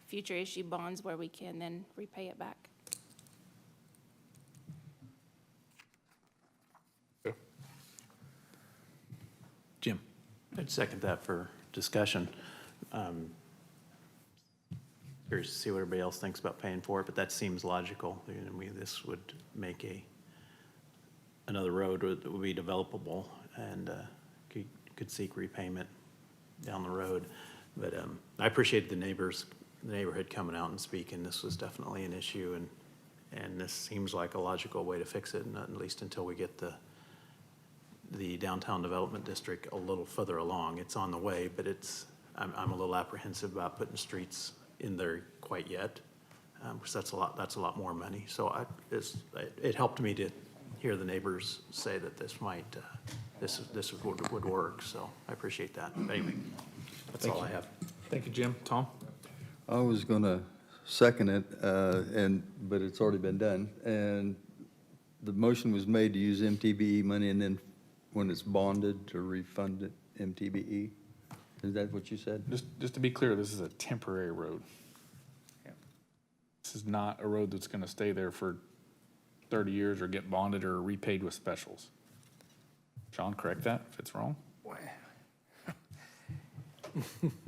future issue bonds where we can then repay it back. Jim? I'd second that for discussion. Curious to see what everybody else thinks about paying for it, but that seems logical. This would make another road that would be developable and could seek repayment down the road. But I appreciate the neighborhood coming out and speaking. This was definitely an issue, and this seems like a logical way to fix it, and at least until we get the downtown development district a little further along. It's on the way, but I'm a little apprehensive about putting streets in there quite yet, because that's a lot more money. So it helped me to hear the neighbors say that this would work. So I appreciate that. But anyway, that's all I have. Thank you, Jim. Tom? I was going to second it, but it's already been done. And the motion was made to use MTBE money and then when it's bonded to refund it MTBE? Is that what you said? Just to be clear, this is a temporary road. Yeah. This is not a road that's gonna stay there for 30 years or get bonded or repaid with specials. Sean, correct that if it's wrong?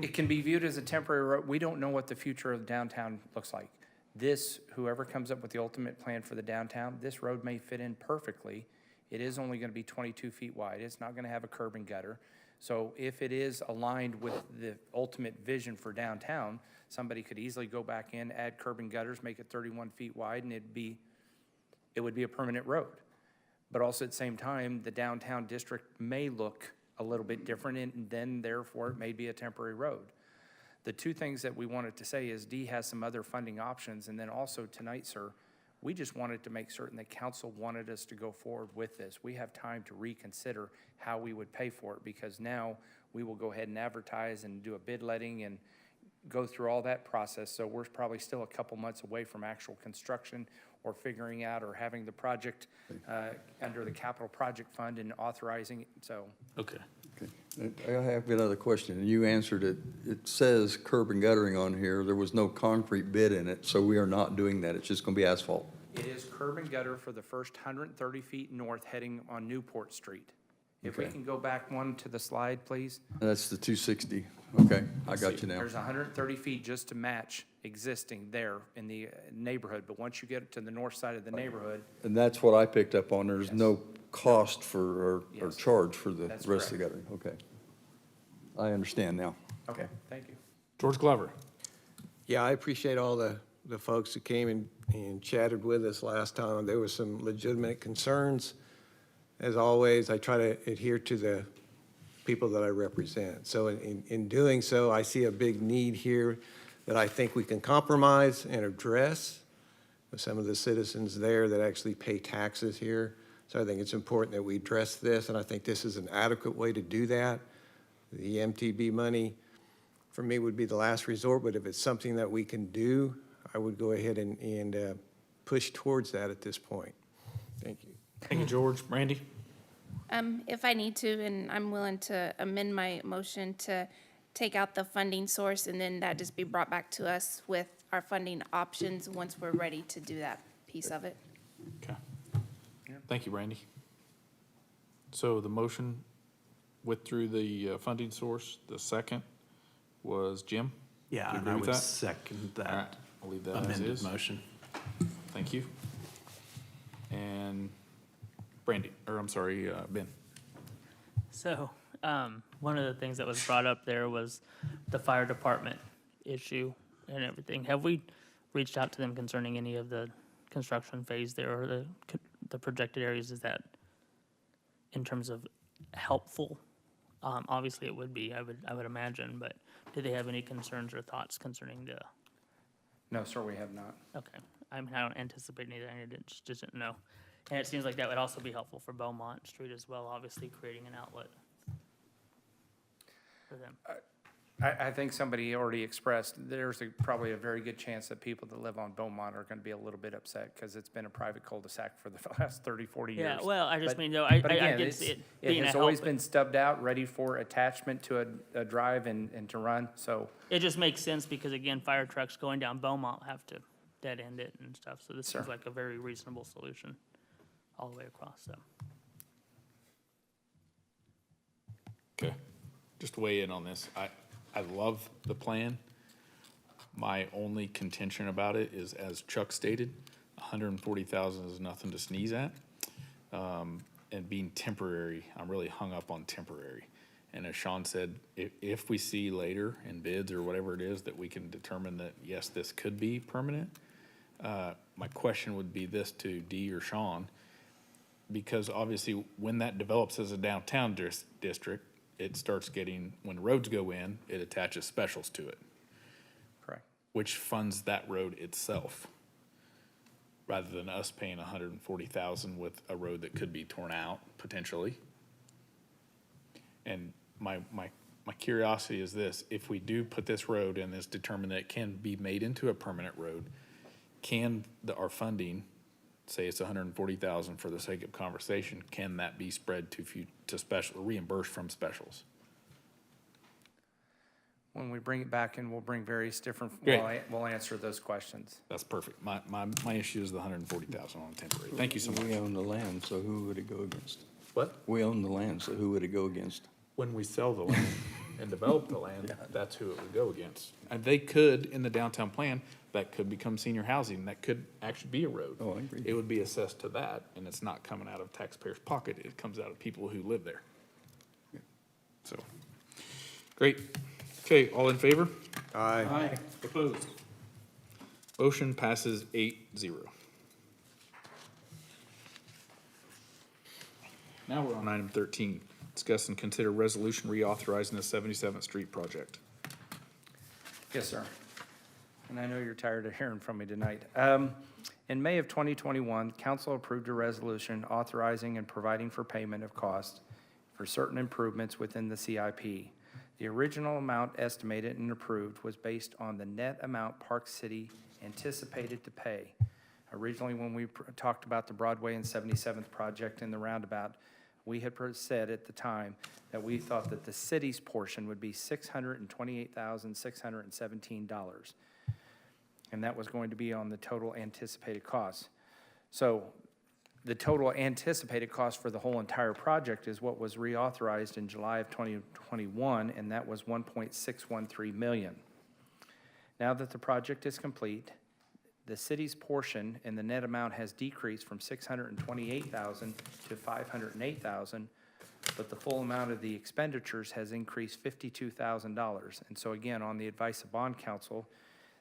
It can be viewed as a temporary road. We don't know what the future of downtown looks like. This, whoever comes up with the ultimate plan for the downtown, this road may fit in perfectly. It is only gonna be 22 feet wide. It's not gonna have a curb and gutter. So if it is aligned with the ultimate vision for downtown, somebody could easily go back in, add curb and gutters, make it 31 feet wide, and it would be a permanent road. But also at the same time, the downtown district may look a little bit different, and then therefore it may be a temporary road. The two things that we wanted to say is D has some other funding options, and then also tonight, sir, we just wanted to make certain that council wanted us to go forward with this. We have time to reconsider how we would pay for it, because now we will go ahead and advertise and do a bid letting and go through all that process. So we're probably still a couple months away from actual construction or figuring out or having the project under the capital project fund and authorizing it, so. Okay. I have another question, and you answered it. It says curb and guttering on here. There was no concrete bid in it, so we are not doing that. It's just gonna be asphalt. It is curb and gutter for the first 130 feet north heading on Newport Street. If we Okay. can go back one to the slide, please. That's the 260. Okay, I got you now. There's 130 feet just to match existing there in the neighborhood, but once you get to the north side of the neighborhood, And that's what I picked up on. There's no cost for, or Yes. charge for the That's rest of the guttering. Okay. I understand now. okay, thank you. George Glover. Yeah, I appreciate all the folks who came and chatted with us last time. There were some legitimate concerns. As always, I try to adhere to the people that I represent. So in doing so, I see a big need here that I think we can compromise and address with some of the citizens there that actually pay taxes here. So I think it's important that we address this, and I think this is an adequate way to do that. The MTB money, for me, would be the last resort, but if it's something that we can do, I would go ahead and push towards that at this point. Thank you. Thank you, George. Randy? If I need to, and I'm willing to amend my motion to take out the funding source, and then that just be brought back to us with our funding options once we're ready to do that piece of it. Okay. Thank you, Randy. So the motion withdrew the funding source. The second was Jim? Yeah, You and agree I with would that? second All right, that I'll leave that as amended is. motion. Thank you. And Brandy, or I'm sorry, Ben. So, one of the things that was brought up there was the fire department issue and everything. Have we reached out to them concerning any of the construction phase there or the projected areas? Is that in terms of helpful? Obviously it would be, I would imagine, but do they have any concerns or thoughts concerning the, No, sir, we have not. okay. I mean, I don't anticipate anything, I just didn't know. And it seems like that would also be helpful for Beaumont Street as well, obviously creating an outlet for them. I think somebody already expressed, there's probably a very good chance that people that live on Beaumont are going to be a little bit upset because it's been a private cul-de-sac for the last 30, 40 years. Yeah, well, I just But- mean, though, I but again, did it's- see it It being a has always help. been stubbed out, ready for attachment to a drive and to run, so. It just makes sense because, again, fire trucks going down Beaumont have to dead end it and stuff, so this seems Sure. like a very reasonable solution all the way across, so. Okay, just weigh in on this. I love the plan. My only contention about it is, as Chuck stated, 140,000 is nothing to sneeze at. And being temporary, I'm really hung up on temporary. And as Sean said, if we see later in bids or whatever it is that we can determine that, yes, this could be permanent, my question would be this to Dee or Sean, because obviously when that develops as a downtown district, it starts getting, when roads go in, it attaches specials to it. Correct. Which funds that road itself, rather than us paying 140,000 with a road that could be torn out potentially. And my curiosity is this: if we do put this road and it's determined that it can be made into a permanent road, can our funding say it's 140,000 for the sake of conversation, can that be spread to special, reimbursed from specials? When we bring it back in, we'll bring various different, Great. we'll answer those questions. That's perfect. My issue is the 140,000 on temporary. Thank you so much. We own the land, so who would it go against? What? We own the land, so who would it go against? When we sell the land and develop the land, that's who it would go against. And they could, in the downtown plan, that could become senior housing, that could actually be a road. Oh, I agree. It would be assessed to that, and it's not coming out of taxpayers' pocket, it comes out of people who live there. So, great. Okay, all in favor? Aye. Opposed? Motion passes 8-0. Now we're on item 13, discuss and consider resolution reauthorizing the 77th Street project. Yes, sir. And I know you're tired of hearing from me tonight. In May of 2021, council approved a resolution authorizing and providing for payment of costs for certain improvements within the CIP. The original amount estimated and approved was based on the net amount Park City anticipated to pay. Originally, when we talked about the Broadway and 77th project in the roundabout, we had said at the time that we thought that the city's portion would be $628,617. And that was going to be on the total anticipated cost. So the total anticipated cost for the whole entire project is what was reauthorized in July of 2021, and that was $1.613 million. Now that the project is complete, the city's portion in the net amount has decreased from $628,000 to $508,000, but the full amount of the expenditures has increased $52,000. And so again, on the advice of bond counsel,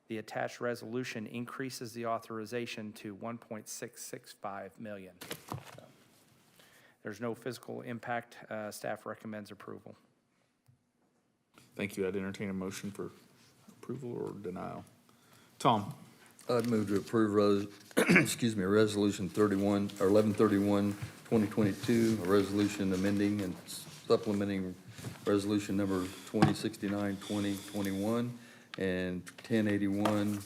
the attached resolution increases the authorization to $1.665 million. There's no physical impact. Staff recommends approval. Thank you. I'd entertain a motion for approval or denial. Tom? I'd move to approve, Resolution 1131-2022, a resolution amending and supplementing Resolution number 2069-2021 and 1081-2021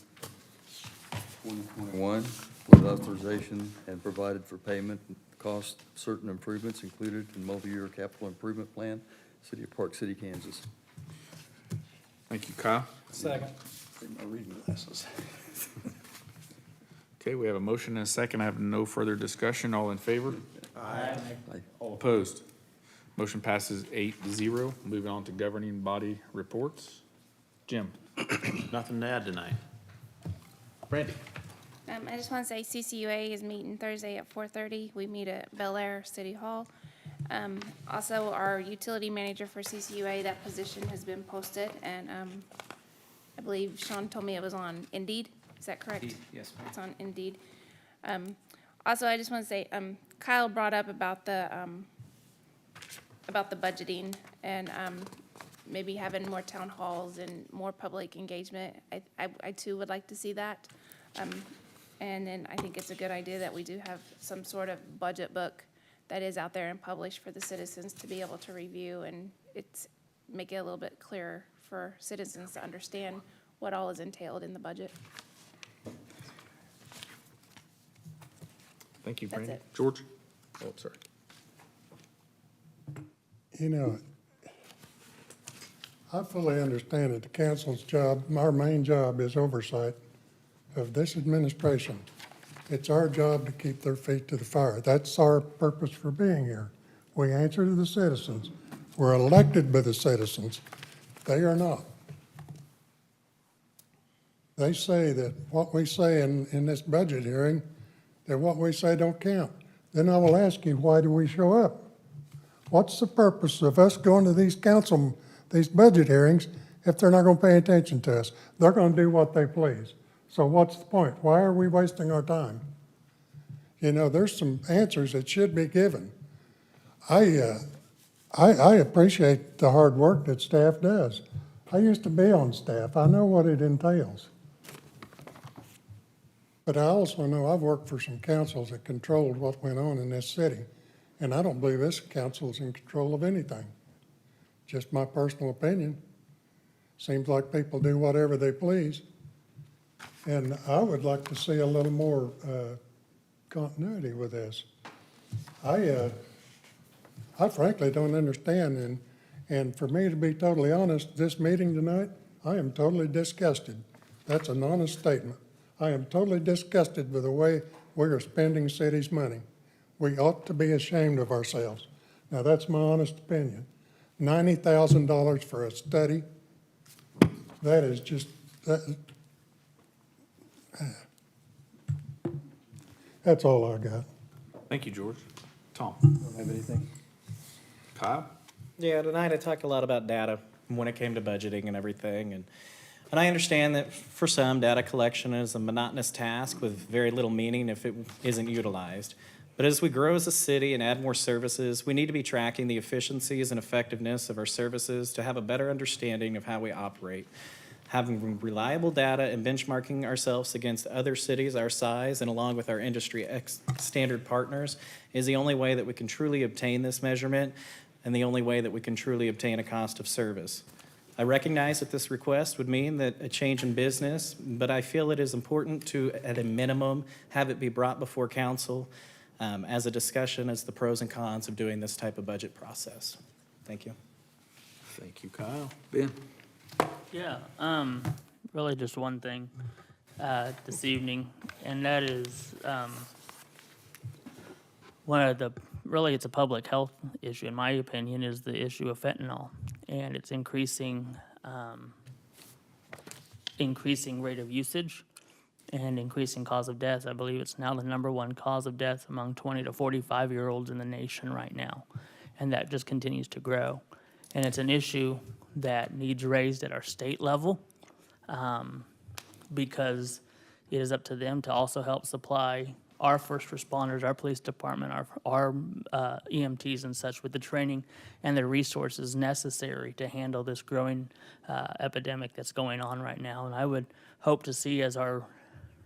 with authorization and provided for payment cost certain improvements included in multi-year capital improvement plan, City of Park City, Kansas. Thank you, Kyle. Second. Bring my reading glasses. Okay, we have a motion and a second. I have no further discussion. All in favor? Aye. All opposed? Motion passes 8-0. Moving on to governing body reports. Jim? Nothing to add tonight. Brandy? I just want to say CCUA is meeting Thursday at 4:30. We meet at Bel Air City Hall. Also, our utility manager for CCUA, that position has been posted, and I believe Sean told me it was on Indeed. Is that correct? Indeed, yes, ma'am. It's on Indeed. Also, I just want to say, Kyle brought up about the budgeting and maybe having more town halls and more public engagement. I too would like to see that. And then I think it's a good idea that we do have some sort of budget book that is out there and published for the citizens to be able to review, and make it a little bit clearer for citizens to understand what all is entailed in the budget. Thank you, That's Brandy. it. George? Oh, sorry. You know, I fully understand that the council's job, our main job is oversight of this administration. It's our job to keep their feet to the fire. That's our purpose for being here. We answer to the citizens. We're elected by the citizens. They are not. They say that what we say in this budget hearing, that what we say don't count. Then I will ask you, why do we show up? What's the purpose of us going to these budget hearings if they're not going to pay attention to us? They're going to do what they please. So what's the point? Why are we wasting our time? You know, there's some answers that should be given. I appreciate the hard work that staff does. I used to be on staff. I know what it entails. But I also know I've worked for some councils that controlled what went on in this city. And I don't believe this council is in control of anything. Just my personal opinion. Seems like people do whatever they please. And I would like to see a little more continuity with this. I frankly don't understand, and for me to be totally honest, this meeting tonight, I am totally disgusted. That's an honest statement. I am totally disgusted with the way we are spending city's money. We ought to be ashamed of ourselves. Now, that's my honest opinion. $90,000 for a study, that is just, that's all I got. Thank you, George. Tom? Don't have anything. Kyle? Yeah, tonight I talked a lot about data when it came to budgeting and everything, and I understand that for some, data collection is a monotonous task with very little meaning if it isn't utilized. But as we grow as a city and add more services, we need to be tracking the efficiencies and effectiveness of our services to have a better understanding of how we operate. Having reliable data and benchmarking ourselves against other cities our size and along with our industry standard partners is the only way that we can truly obtain this measurement and the only way that we can truly obtain a cost of service. I recognize that this request would mean that a change in business, but I feel it is important to, at a minimum, have it be brought before council as a discussion as the pros and cons of doing this type of budget process. Thank you. Thank you, Kyle. Ben? Yeah, really just one thing this evening, and that is one of the, really it's a public health issue, in my opinion, is the issue of fentanyl, and its increasing rate of usage and increasing cause of death. I believe it's now the #1 cause of death among 20 to 45-year-olds in the nation right now, and that just continues to grow. And it's an issue that needs raised at our state level because it is up to them to also help supply our first responders, our police department, our EMTs and such with the training and the resources necessary to handle this growing epidemic that's going on right now. And I would hope to see as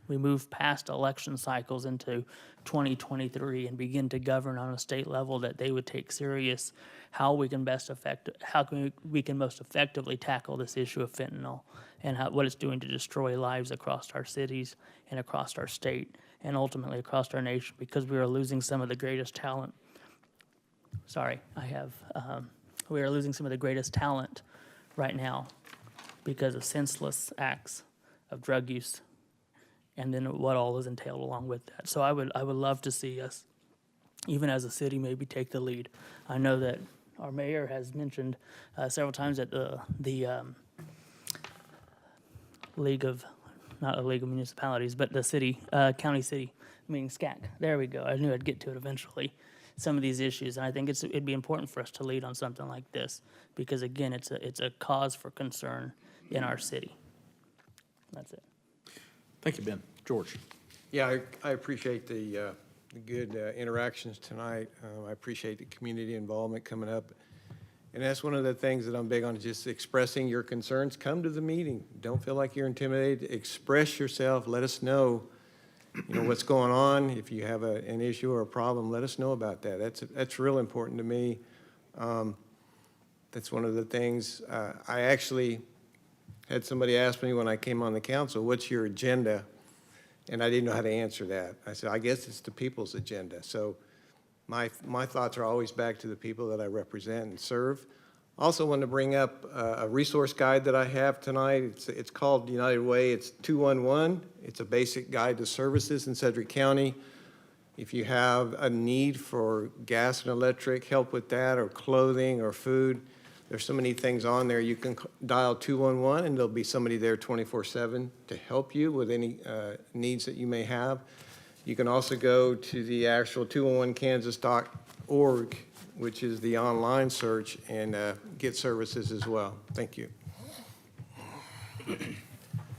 we move past election cycles into 2023 and begin to govern on a state level, that they would take serious how we can most effectively tackle this issue of fentanyl and what it's doing to destroy lives across our cities and across our state and ultimately across our nation, because we are losing some of the greatest talent. We are losing some of the greatest talent right now because of senseless acts of drug use and then what all is entailed along with that. So I would love to see us, even as a city, maybe take the lead. I know that our mayor has mentioned several times that the not a League of Municipalities, but the county city, meaning SCAC. There we go. I knew I'd get to it eventually. Some of these issues, and I think it'd be important for us to lead on something like this because, again, it's a cause for concern in our city. That's it. Thank you, Ben. George? Yeah, I appreciate the good interactions tonight. I appreciate the community involvement coming up. And that's one of the things that I'm big on, just expressing your concerns. Come to the meeting. Don't feel like you're intimidated. Express yourself. Let us know, what's going on. If you have an issue or a problem, let us know about that. That's real important to me. That's one of the things. I actually had somebody ask me when I came on the council, what's your agenda? And I didn't know how to answer that. I said, I guess it's the people's agenda. So my thoughts are always back to the people that I represent and serve. Also want to bring up a resource guide that I have tonight. It's called United Way. It's 211. It's a basic guide to services in Sedgwick County. If you have a need for gas and electric, help with that, or clothing or food, there's so many things on there. You can dial 211 and there'll be somebody there 24/7 to help you with any needs that you may have. You can also go to the actual 211kansas.org, which is the online search, and get services as well. Thank you.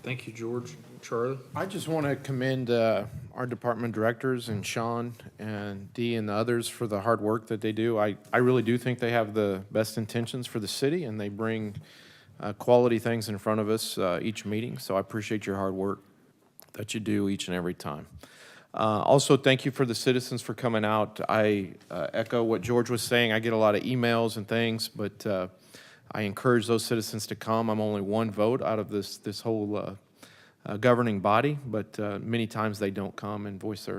Thank you, George. Charlie? I just want to commend our department directors and Sean and Dee and the others for the hard work that they do. I really do think they have the best intentions for the city, and they bring quality things in front of us each meeting. So I appreciate your hard work that you do each and every time. Also, thank you for the citizens for coming out. I echo what George was saying. I get a lot of emails and things, but I encourage those citizens to come. I'm only one vote out of this whole governing body, but many times they don't come and voice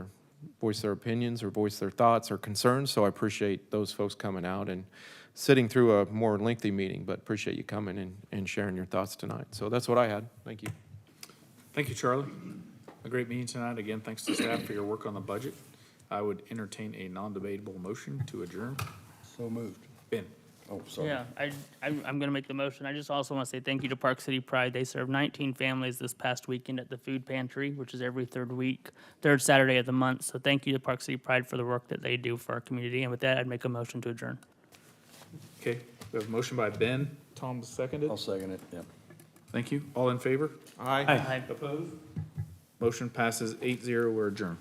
voice their opinions or voice their thoughts or concerns, so I appreciate those folks coming out and sitting through a more lengthy meeting, but appreciate you coming and sharing your thoughts tonight. So that's what I had. Thank you. Thank you, Charlie. A great meeting tonight. Again, thanks to staff for your work on the budget. I would entertain a non-debatable motion to adjourn. So moved. Ben? Oh, sorry. Yeah, I'm going to make the motion. I just also want to say thank you to Park City Pride. They served 19 families this past weekend at the food pantry, which is every third Saturday of the month. So thank you to Park City Pride for the work that they do for our community. And with that, I'd make a motion to adjourn. Okay, we have a motion by Ben. Tom seconded. I'll second it, yep. Thank you. All in favor? Aye. Opposed? Motion passes 8-0. We're adjourned.